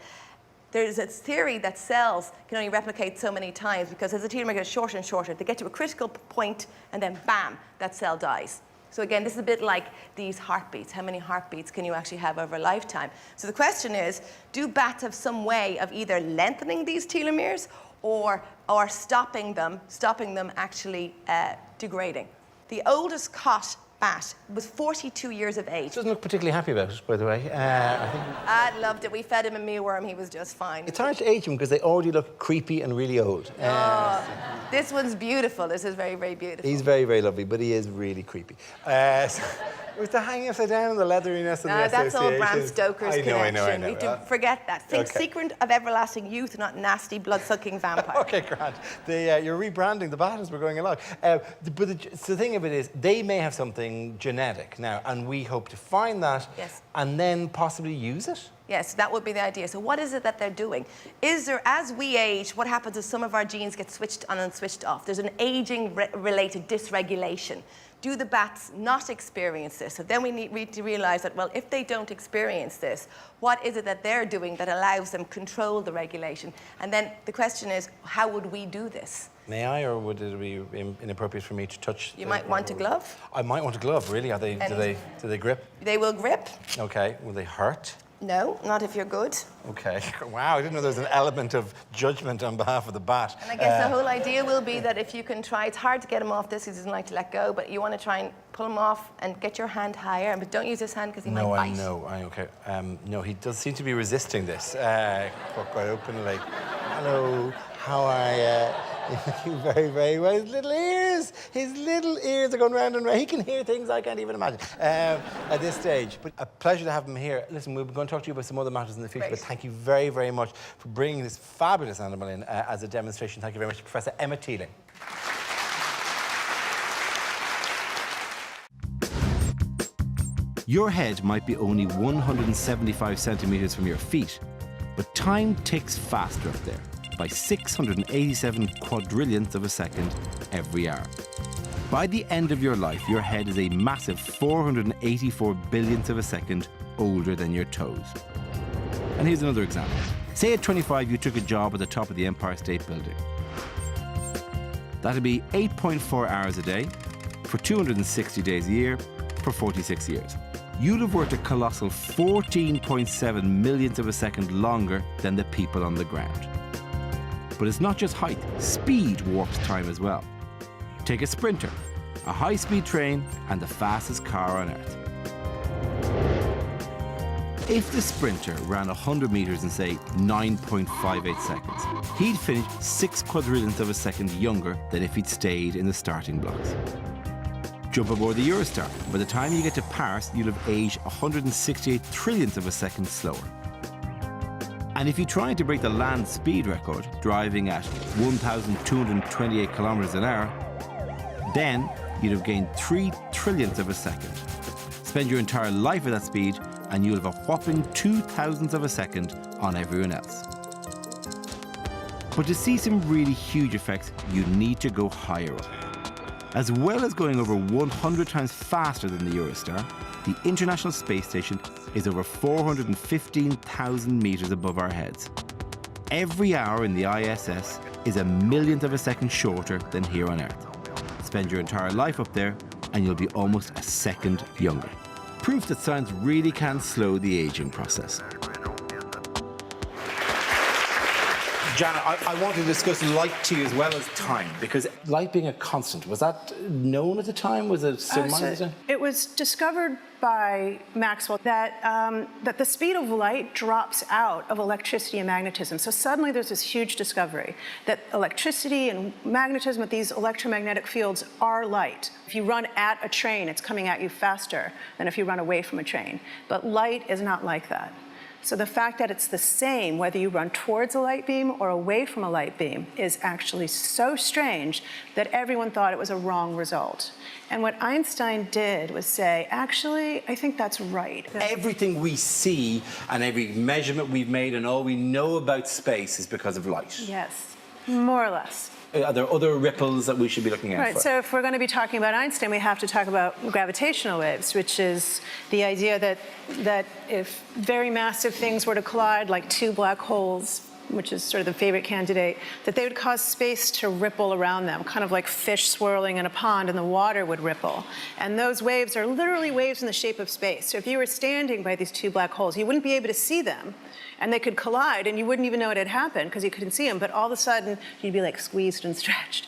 there's a theory that cells can only replicate so many times because as the telomere gets shorter and shorter, they get to a critical point and then bam, that cell dies. So again, this is a bit like these heartbeats. How many heartbeats can you actually have over a lifetime? So the question is, do bats have some way of either lengthening these telomeres or stopping them actually degrading? The oldest caught bat was 42 years of age. Doesn't look particularly happy about it, by the way. I loved it. We fed him a mealworm. He was just fine. It's hard to age them because they already look creepy and really old. This one's beautiful. This is very, very beautiful. He's very, very lovely, but he is really creepy. Was the hanging upside down and the leatheriness and the that's all association? Bram Stoker's connection. I know. We do forget that. Think secret of everlasting youth, not nasty, blood-sucking vampire. Okay, Grant. You're rebranding the bat as we're going along. But the thing of it is, they may have something genetic now, and we hope to find that and then possibly use it. Yes, that would be the idea. So what is it that they're doing? Is there, as we age, what happens is some of our genes get switched on and switched off. There's an aging-related dysregulation. do the bats not experience this? So then we need to realise that, well, if they don't experience this, what is it that they're doing that allows them control the regulation? And then the question is, how would we do this? May I, or would it be inappropriate for me to touch? You might want a glove. I might want a glove, really. Are they? Do they grip? They will grip. Okay. Will they hurt? No, not if you're good. Okay. Wow, I didn't know there was an element of judgment on behalf of the bat. And I guess the whole idea will be that if you can try, it's hard to get him off this because he doesn't like to let go, but you want to try and pull him off and get your hand higher, but don't use his hand because he might bite. Okay. No, he does seem to be resisting this. Quite openly. Hello, how are you? Very, very well. His little ears are going round and round. He can hear things I can't even imagine at this stage. But a pleasure to have him here. Listen, we're going to talk to you about some other matters in the future, but thank you very, very much for bringing this fabulous animal in as a demonstration. Thank you very much, Professor Emma Teeling. Your head might be only 175 centimetres from your feet, but time ticks faster up there, by 687 quadrillionths of a second every hour. By the end of your life, your head is a massive 484 billionths of a second older than your toes. And here's another example. Say at 25 you took a job at the top of the Empire State Building. That'd be 8.4 hours a day, for 260 days a year, for 46 years. You'd have worked a colossal 14.7 millionths of a second longer than the people on the ground. But it's not just height, speed warps time as well. Take a sprinter, a high-speed train, and the fastest car on Earth. If the sprinter ran 100 metres in, say, 9.58 seconds, he'd finish 6 quadrillionths of a second younger than if he'd stayed in the starting blocks. Jump aboard the Eurostar. By the time you get to Paris, you'll have aged 168 trillionths of a second slower. And if you tried to break the land speed record, driving at 1,228 kilometres an hour, then you'd have gained 3 trillionths of a second. Spend your entire life at that speed, and you'll have a whopping 2,000ths of a second on everyone else. But to see some really huge effects, you need to go higher up. As well as going over 100 times faster than the Eurostar, the International Space Station is over 415,000 metres above our heads. Every hour in the ISS is a millionth of a second shorter than here on Earth. Spend your entire life up there and you'll be almost a second younger. Proof that science really can slow the aging process. Janet, I want to discuss light to you as well as time, because light being a constant, was that known at the time? Was it surmised? It was discovered by Maxwell that, that the speed of light drops out of electricity and magnetism. So suddenly there's this huge discovery that electricity and magnetism, that these electromagnetic fields are light. If you run at a train, it's coming at you faster than if you run away from a train. But light is not like that. So the fact that it's the same whether you run towards a light beam or away from a light beam is actually so strange that everyone thought it was a wrong result. And what Einstein did was say, actually, I think that's right. Everything we see and every measurement we've made and all we know about space is because of light. Yes, more or less. Are there other ripples that we should be looking at? Right, so if we're going to be talking about Einstein, we have to talk about gravitational waves, which is the idea that if very massive things were to collide, like two black holes, which is sort of the favorite candidate, that they would cause space to ripple around them, kind of like fish swirling in a pond and the water would ripple. And those waves are literally waves in the shape of space. So if you were standing by these two black holes, you wouldn't be able to see them, and they could collide, and you wouldn't even know it had happened because you couldn't see them, but all of a sudden, you'd be like squeezed and stretched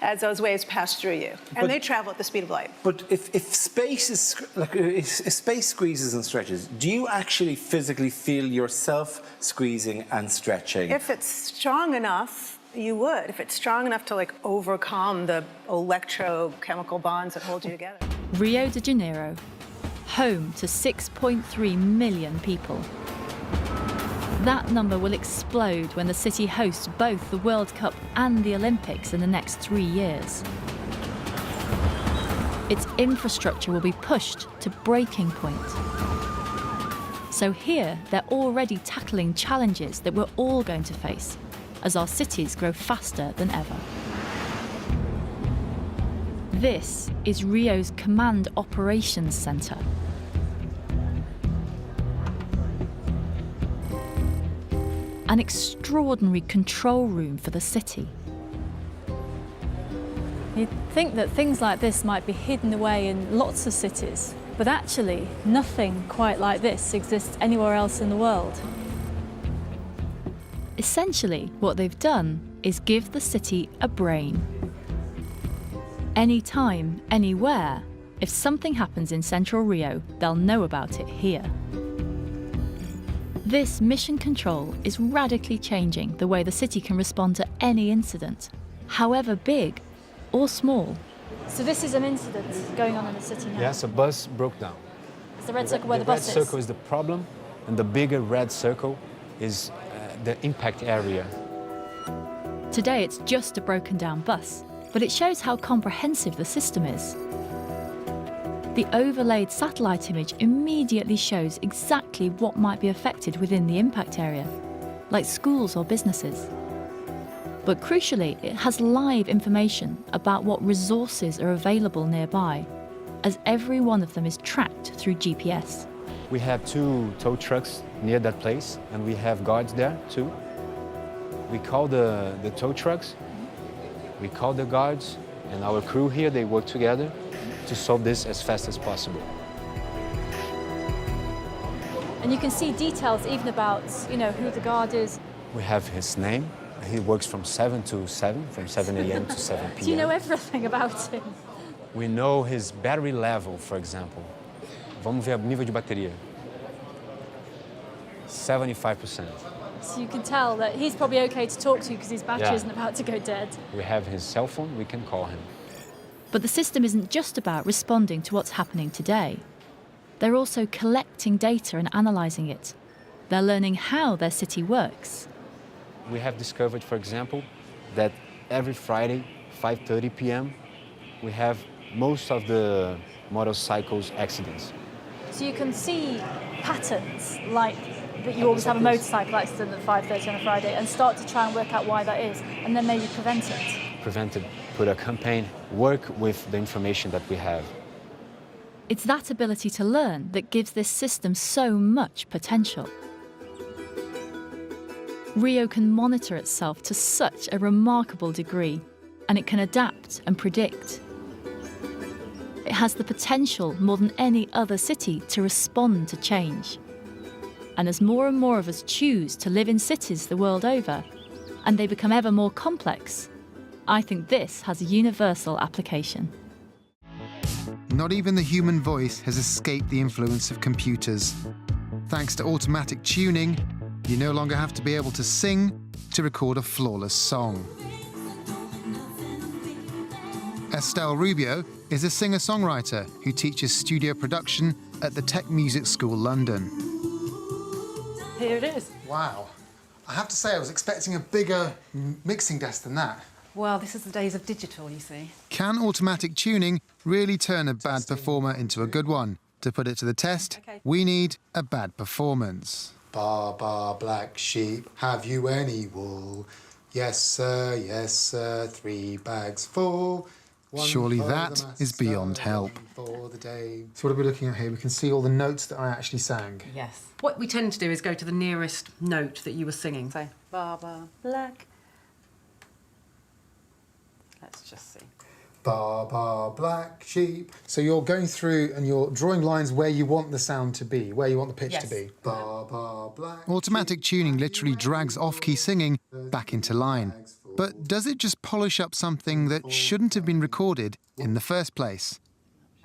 as those waves pass through you. And they travel at the speed of light. But if space is if space squeezes and stretches, do you actually physically feel yourself squeezing and stretching? If it's strong enough, you would. If it's strong enough to like overcome the electrochemical bonds that hold you together. Rio de Janeiro, home to 6.3 million people. That number will explode when the city hosts both the World Cup and the Olympics in the next 3 years. Its infrastructure will be pushed to breaking point. So here, they're already tackling challenges that we're all going to face as our cities grow faster than ever. This is Rio's Command Operations Centre. An extraordinary control room for the city. You'd think that things like this might be hidden away in lots of cities, but actually nothing quite like this exists anywhere else in the world. Essentially, what they've done is give the city a brain. Anytime, anywhere, if something happens in central Rio, they'll know about it here. This mission control is radically changing the way the city can respond to any incident, however big or small. So this is an incident going on in the city now? Yes, a bus broke down. Is the red circle where the bus is? The red circle is the problem, and the bigger red circle is the impact area. Today it's just a broken down bus, but it shows how comprehensive the system is. The overlaid satellite image immediately shows exactly what might be affected within the impact area, like schools or businesses. But crucially, it has live information about what resources are available nearby, as every one of them is tracked through GPS. We have 2 tow trucks near that place, and we have guards there too. We call the tow trucks, we call the guards, and our crew here, they work together to solve this as fast as possible. And you can see details even about, who the guard is. We have his name. He works from 7 to 7, from 7 a.m. to 7 p.m. Do you know everything about him? We know his battery level, for example. Vamos ver o nível de bateria. 75%. So you can tell that he's probably okay to talk to because his battery isn't about to go dead. We have his cell phone, we can call him. But the system isn't just about responding to what's happening today. They're also collecting data and analysing it. They're learning how their city works. We have discovered, for example, that every Friday, 5:30 p.m., we have most of the motorcycles accidents. So you can see patterns like that you always have a motorcycle accident at 5:30 on a Friday and start to try and work out why that is and then maybe prevent it. Prevent it, put a campaign, work with the information that we have. It's that ability to learn that gives this system so much potential. Rio can monitor itself to such a remarkable degree, and it can adapt and predict. It has the potential, more than any other city, to respond to change. And as more and more of us choose to live in cities the world over, and they become ever more complex, I think this has a universal application. Not even the human voice has escaped the influence of computers. Thanks to automatic tuning, you no longer have to be able to sing to record a flawless song. Estelle Rubio is a singer-songwriter who teaches studio production at the Tech Music School London. Here it is. Wow. I have to say, I was expecting a bigger mixing desk than that. Well, this is the days of digital, you see. Can automatic tuning really turn a bad performer into a good one? To put it to the test, we need a bad performance. Ba, ba, black sheep, have you any wool? Yes, sir, 3 bags full. Surely that is beyond help. So what are we looking at here? We can see all the notes that I actually sang. Yes. What we tend to do is go to the nearest note that you were singing. Say, ba, ba, black. Let's just see. Ba, ba, black sheep. So you're going through and you're drawing lines where you want the sound to be, where you want the pitch to be. Ba, ba, black. Automatic tuning literally drags off-key singing back into line. But does it just polish up something that shouldn't have been recorded in the first place?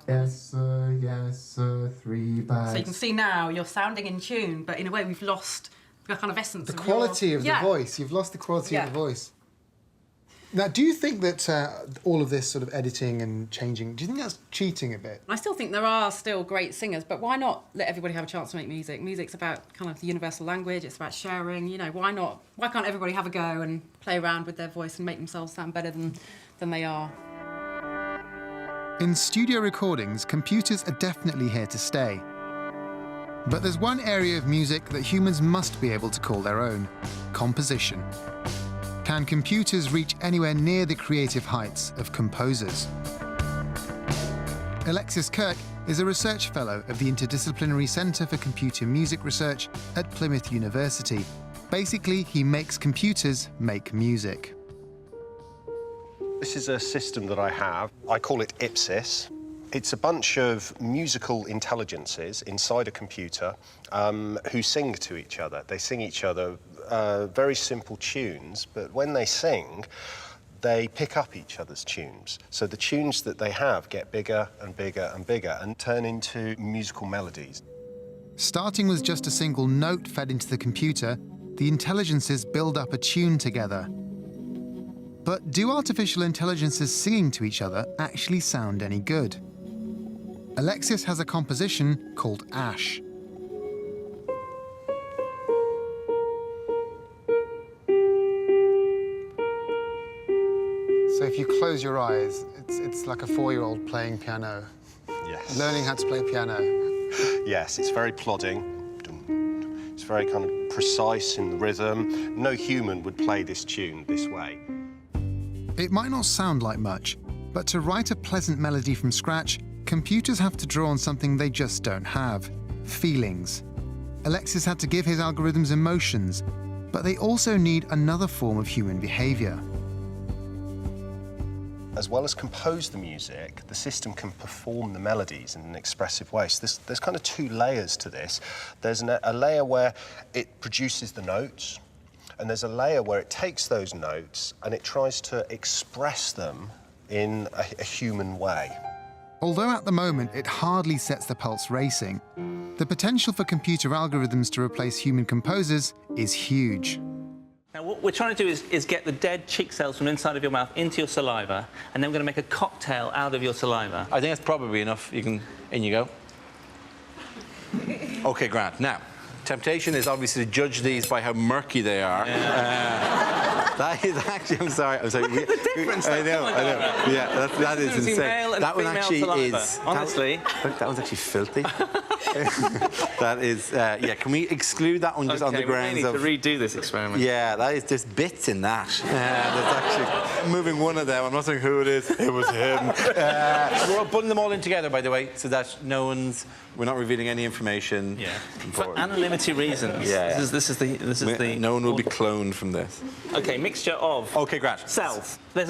Yes, sir, 3 bags. So you can see now you're sounding in tune, but in a way we've lost the kind of essence The of quality of the voice. You've lost the quality of the voice. Now, do you think that all of this sort of editing and changing, do you think that's cheating a bit? I still think there are still great singers, but why not let everybody have a chance to make music? Music's about kind of the universal language, it's about sharing, why not? Why can't everybody have a go and play around with their voice and make themselves sound better than they are? In studio recordings, computers are definitely here to stay. But there's one area of music that humans must be able to call their own: composition. Can computers reach anywhere near the creative heights of composers? Alexis Kirk is a research fellow of the Interdisciplinary Centre for Computer Music Research at Plymouth University. Basically, he makes computers make music. This is a system that I have. I call it Ipsys. It's a bunch of musical intelligences inside a computer who sing to each other. They sing each other very simple tunes, but when they sing, they pick up each other's tunes. So the tunes that they have get bigger and bigger and bigger and turn into musical melodies. Starting with just a single note fed into the computer, the intelligences build up a tune together. But do artificial intelligences singing to each other actually sound any good? Alexis has a composition called Ash. So if you close your eyes, it's like a 4-year-old playing piano. Yes. Learning how to play piano. Yes, it's very plodding. It's very kind of precise in the rhythm. No human would play this tune this way. It might not sound like much, but to write a pleasant melody from scratch, computers have to draw on something they just don't have: feelings. Alexis had to give his algorithms emotions, but they also need another form of human behavior. As well as compose the music, the system can perform the melodies in an expressive way. So there's kind of 2 layers to this. There's a layer where it produces the notes, and there's a layer where it takes those notes and it tries to express them in a human way. Although at the moment it hardly sets the pulse racing, the potential for computer algorithms to replace human composers is huge. Now, what we're trying to do is get the dead cheek cells from inside of your mouth into your saliva, and then we're going to make a cocktail out of your saliva. I think that's probably enough. In you go. OK, Grant. Now, temptation is obviously to judge these by how murky they are. Yeah. That is actually, I'm sorry. The difference. I know. Yeah, that is insane. That one actually saliva. is. Honestly. That one's actually filthy. That is, yeah, can we exclude that one just on the grounds of... we need to redo this experiment. Yeah, there's bits in that. There's actually moving one of them. I'm not saying who it is. It was him. We're all putting them all in together, by the way, so that we're not revealing any information. Yeah. For anonymity reasons. Yeah. This is the. No one will be cloned from this. OK, mixture of. OK, Grant. Cells. There's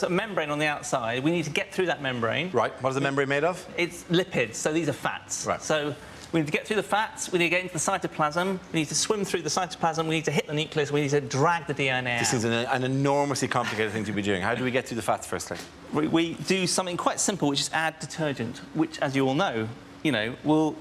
a membrane on the outside. We need to get through that membrane. Right. What is the membrane made of? It's lipids. So these are fats. Right. So we need to get through the fats. We need to get into the cytoplasm. We need to swim through the cytoplasm. We need to hit the nucleus. We need to drag the DNA out. This is an enormously complicated thing to be doing. How do we get through the fats firstly? We do something quite simple, which is add detergent, which, as you all know, will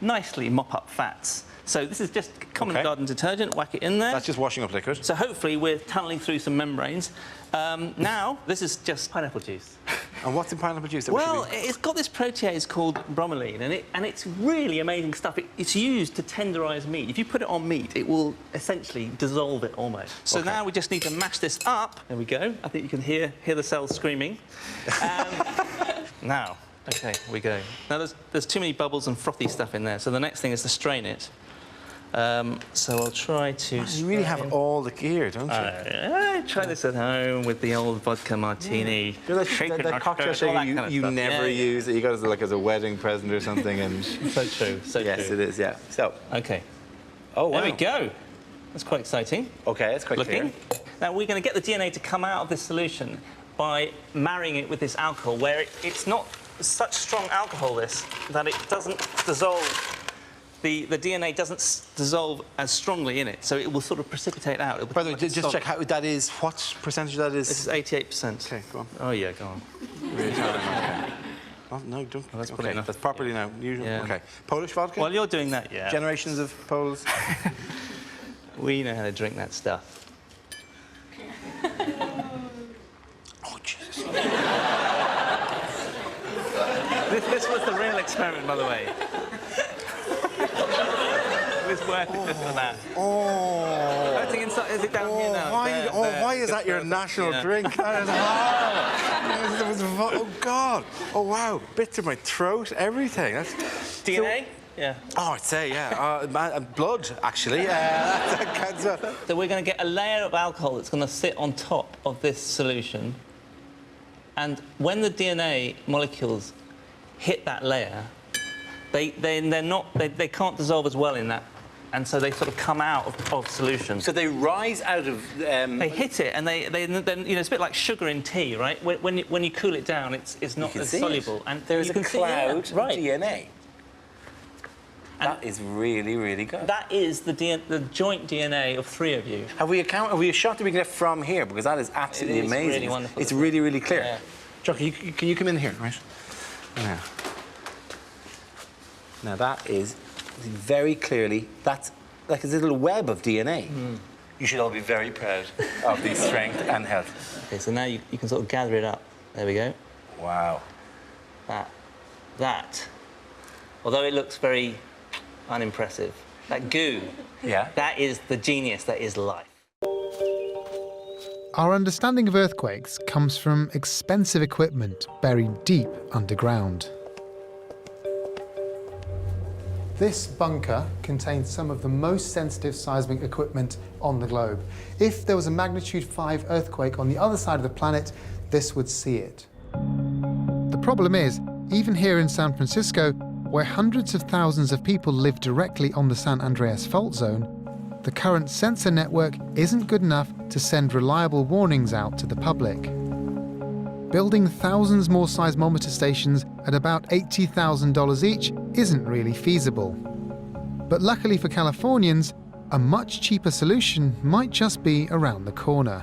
nicely mop up fats. So this is just common garden detergent, whack it in there. That's just washing up liquid. So hopefully we're tunnelling through some membranes. Now, this is just pineapple juice. And what's in pineapple juice? Well, it's got this protease called bromelain, and it's really amazing stuff. It's used to tenderise meat. If you put it on meat, it will essentially dissolve it almost. So now we just need to mash this up. There we go. I think you can hear the cells screaming. Now, OK, here we go. Now, there's too many bubbles and frothy stuff in there, so the next thing is to strain it. So I'll try to... You really have all the gear, don't you? Try this at home with the old vodka martini. You're like that cocktail shaker you never use, that you got as a wedding present or something. And so true, so yes, true. It is, yeah. So, OK. Oh, wow. There we go. That's quite exciting. OK, it's quite clear. Now, we're going to get the DNA to come out of this solution by marrying it with this alcohol, where it's not such strong alcohol, that it doesn't dissolve. The DNA doesn't dissolve as strongly in it, so it will sort of precipitate out. By the way, just check how that is. What percentage that is? This is 88%. OK, go on. Oh, yeah, go on. Really okay. Oh, no, don't. Well, that's okay, that's properly now. Usual. Yeah. OK. Polish vodka? While you're doing that, yeah. Generations of Poles. We know how to drink that stuff. Oh, Jesus. This was the real experiment, by the way. It's worth it just for that. Oh. I think inside, is it down here now? Why is that your national drink? That is horrible. Oh, God. Oh, wow. Bits of my throat, everything. That's... DNA? Yeah. Oh, I'd say, yeah. Blood, actually. So we're going to get a layer of alcohol that's going to sit on top of this solution. And when the DNA molecules hit that layer, they can't dissolve as well in that, and so they sort of come out of solution. So they rise out of... They hit it, and then it's a bit like sugar in tea, right? When you cool it down, it's not as soluble. And there is you a can see, cloud of right. DNA. That is really, really good. That is the joint DNA of 3 of you. Have we a shot that we can get from here? Because that is absolutely amazing. Really wonderful. It's really, really clear. Yeah. John, can you come in here, right? Now that is very clearly, that's like a little web of DNA. You should all be very proud of the strength and health. Okay, so now you can sort of gather it up. There we go. Wow. That, although it looks very unimpressive, that goo, that is the genius that is life. Our understanding of earthquakes comes from expensive equipment buried deep underground. This bunker contains some of the most sensitive seismic equipment on the globe. If there was a magnitude 5 earthquake on the other side of the planet, this would see it. The problem is, even here in San Francisco, where hundreds of thousands of people live directly on the San Andreas fault zone, the current sensor network isn't good enough to send reliable warnings out to the public. Building thousands more seismometer stations at about $80,000 each isn't really feasible. But luckily for Californians, a much cheaper solution might just be around the corner.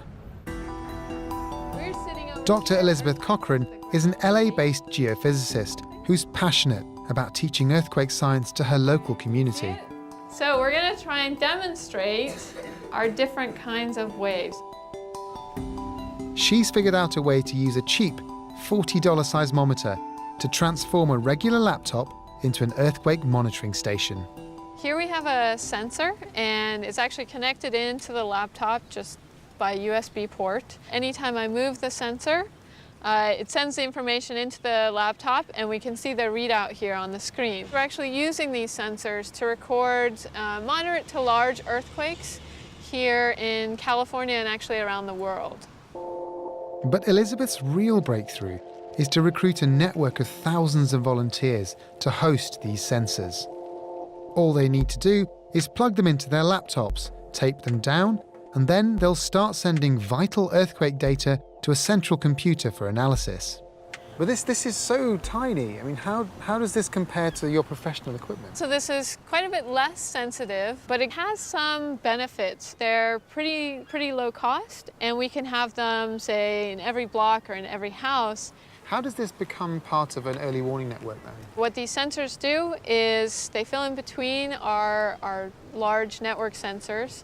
Dr. Elizabeth Cochran is an LA-based geophysicist who's passionate about teaching earthquake science to her local community. So we're going to try and demonstrate our different kinds of waves. She's figured out a way to use a cheap $40 seismometer to transform a regular laptop into an earthquake monitoring station. Here we have a sensor, and it's actually connected into the laptop just by USB port. Anytime I move the sensor, it sends the information into the laptop, and we can see the readout here on the screen. We're actually using these sensors to record moderate to large earthquakes here in California and actually around the world. But Elizabeth's real breakthrough is to recruit a network of thousands of volunteers to host these sensors. All they need to do is plug them into their laptops, tape them down, and then they'll start sending vital earthquake data to a central computer for analysis. But this is so tiny. I mean, how does this compare to your professional equipment? So this is quite a bit less sensitive, but it has some benefits. They're pretty low cost, and we can have them, say, in every block or in every house. How does this become part of an early warning network then? What these sensors do is they fill in between our large network sensors,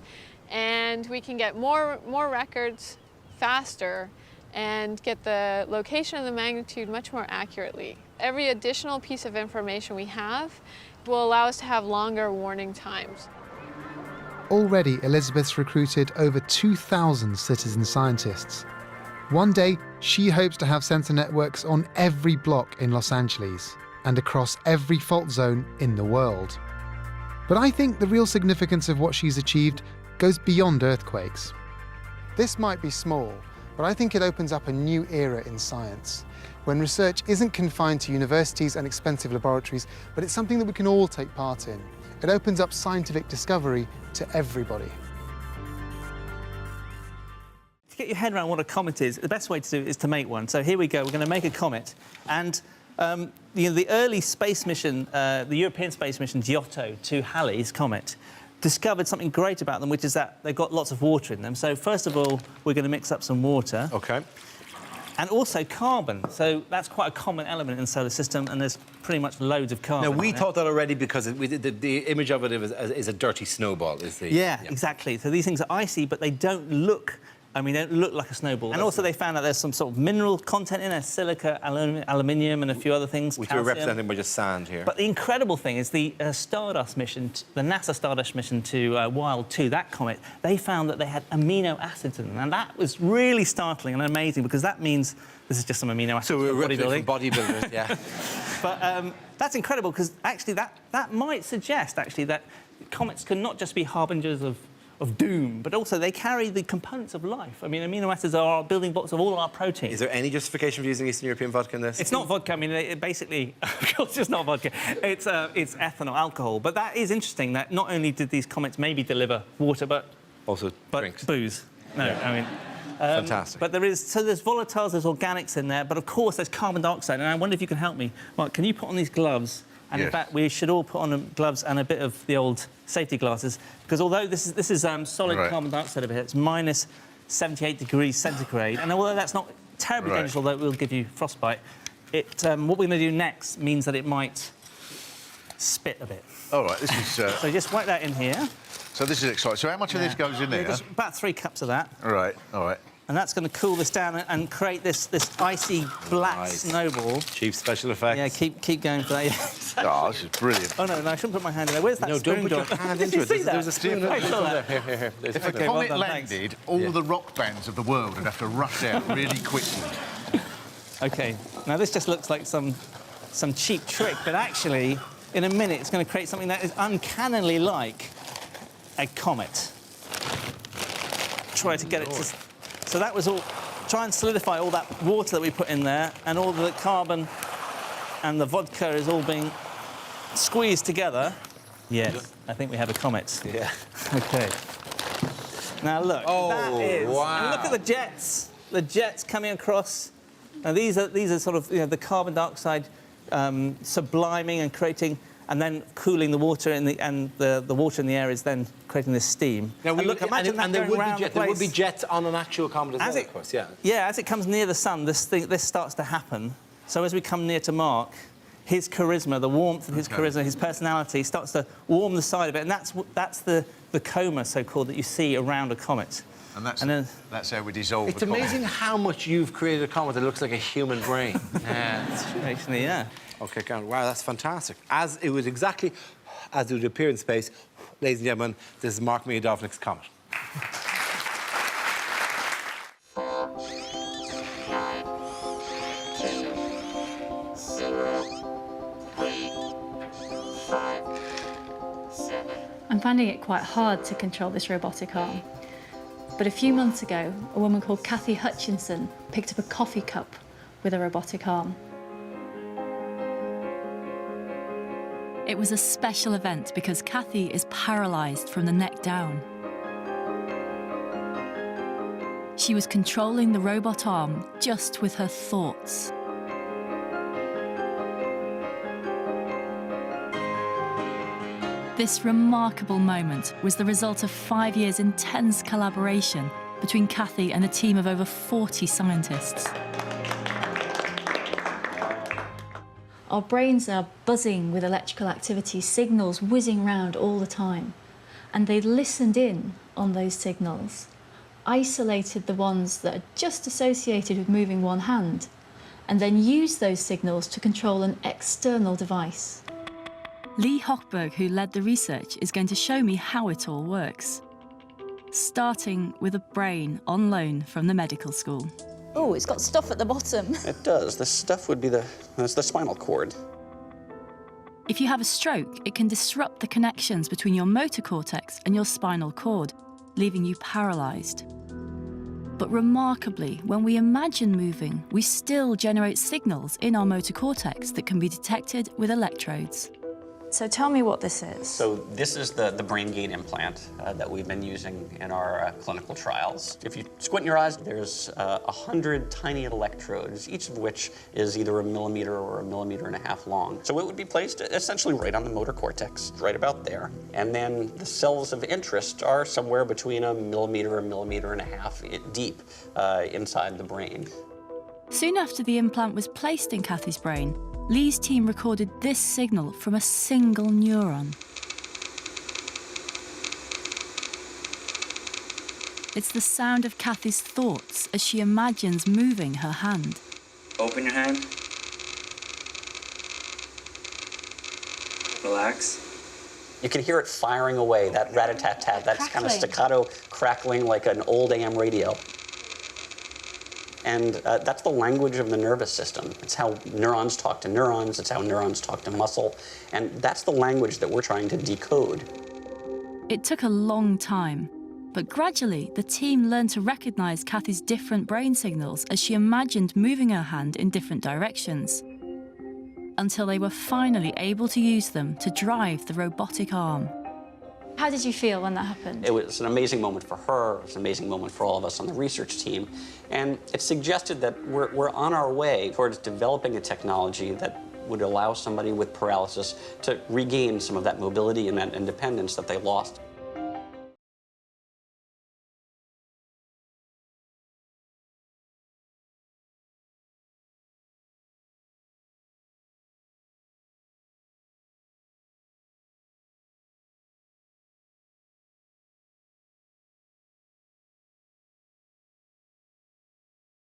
and we can get more records faster and get the location and the magnitude much more accurately. Every additional piece of information we have will allow us to have longer warning times. Already, Elizabeth's recruited over 2,000 citizen scientists. One day, she hopes to have sensor networks on every block in Los Angeles and across every fault zone in the world. But I think the real significance of what she's achieved goes beyond earthquakes. This might be small, but I think it opens up a new era in science, when research isn't confined to universities and expensive laboratories, but it's something that we can all take part in. It opens up scientific discovery to everybody. To get your head around what a comet is, the best way to do it is to make one. So here we go, we're going to make a comet. And the early space mission, the European space mission Giotto to Halley's comet, discovered something great about them, which is that they've got lots of water in them. So first of all, we're going to mix up some water. OK. And also carbon. So that's quite a common element in the solar system, and there's pretty much loads of carbon. Now, we thought that already because the image of it is a dirty snowball, is the... Yeah, exactly. So these things are icy, but they don't look... they don't look like a snowball. And also they found out there's some sort of mineral content in it, silica, aluminium, and a few other things. Which we're representing by just sand here. But the incredible thing is the Stardust mission, the NASA Stardust mission to Wild 2, that comet, they found that they had amino acids in them. And that was really startling and amazing, because that means this is just some amino acids. So we're representing bodybuilders, yeah. But that's incredible, because actually that might suggest, actually, that comets can not just be harbingers of of doom, but also they carry the components of life. I mean, amino acids are our building blocks of all our proteins. Is there any justification for using Eastern European vodka in this? It's not vodka. I mean, it basically, of course, it's not vodka. It's ethanol, alcohol. But that is interesting that not only did these comets maybe deliver water, but also drinks. Booze. No, Yeah. I mean. Fantastic. But there's volatiles, there's organics in there, but of course there's carbon dioxide. And I wonder if you can help me. Mark, can you put on these gloves? And in fact, we should all put on gloves and a bit of the old safety glasses, because although this is solid carbon dioxide over here, it's minus 78 degrees centigrade, and although that's not terribly dangerous, although it will give you frostbite, what we're going to do next means that it might spit a bit. All right, this is... So just whack that in here. So this is exciting. So how much of this goes in there? Just about 3 cups of that. All right, all right. And that's going to cool this down and create this icy black snowball. Cheap special effects. Yeah, keep going for that. Yeah. Oh, this is brilliant. Oh, no, I shouldn't put my hand in there. Where's that spoon don't put gone? your hand Did into you it. see that? There's a spoon. I saw that. Here. If a comet landed, all the rock bands of the world would have to rush out really quickly. OK, now this just looks like some cheap trick, but actually, in a minute, it's going to create something that is uncannily like a comet. Try to get it to... So that was all... Try and solidify all that water that we put in there, and all the carbon and the vodka is all being squeezed together. Yes, I think we have a comet. Yeah. OK. Now, look, that is... wow. And look at the jets. The jets coming across. Now, these are sort of, the carbon dioxide subliming and creating... and then cooling the water and the water in the air is then creating this steam. Now, and look, imagine that going around the place. there would be jets on an actual comet as well, of course, yeah. Yeah, as it comes near the sun, this starts to happen. So as we come near to Mark, his charisma, the warmth of his charisma, his personality starts to warm the side of it, and that's the coma, so-called, that you see around a comet. And that's how we dissolve It's the comet. amazing how much you've created a comet that looks like a human brain. Actually, yeah. OK, wow, that's fantastic. As it was exactly as it would appear in space. Ladies and gentlemen, this is Mark Miodovnik's comet. I'm finding it quite hard to control this robotic arm. But a few months ago, a woman called Kathy Hutchinson picked up a coffee cup with a robotic arm. It was a special event because Kathy is paralysed from the neck down. She was controlling the robot arm just with her thoughts. This remarkable moment was the result of 5 years' intense collaboration between Kathy and a team of over 40 scientists. Our brains are buzzing with electrical activity, signals whizzing round all the time. And they listened in on those signals, isolated the ones that are just associated with moving one hand, and then used those signals to control an external device. Lee Hochberg, who led the research, is going to show me how it all works. Starting with a brain on loan from the medical school. Oh, it's got stuff at the bottom. It does. This stuff would be the spinal cord. If you have a stroke, it can disrupt the connections between your motor cortex and your spinal cord, leaving you paralysed. But remarkably, when we imagine moving, we still generate signals in our motor cortex that can be detected with electrodes. So tell me what this is. So this is the brain gate implant that we've been using in our clinical trials. If you squint your eyes, there's 100 tiny electrodes, each of which is either a millimeter or a millimeter and a half long. So it would be placed essentially right on the motor cortex, right about there. And then the cells of interest are somewhere between a millimeter and a half deep inside the brain. Soon after the implant was placed in Kathy's brain, Lee's team recorded this signal from a single neuron. It's the sound of Kathy's thoughts as she imagines moving her hand. Open your hand. Relax. You can hear it firing away, that rat-a-tat-tat, that's kind of staccato crackling like an old AM radio. And that's the language of the nervous system. It's how neurons talk to neurons, it's how neurons talk to muscle, and that's the language that we're trying to decode. It took a long time, But gradually, the team learned to recognise Kathy's different brain signals as she imagined moving her hand in different directions, until they were finally able to use them to drive the robotic arm. How did you feel when that happened? It was an amazing moment for her, it was an amazing moment for all of us on the research team, and it suggested that we're on our way towards developing a technology that would allow somebody with paralysis to regain some of that mobility and that independence that they lost.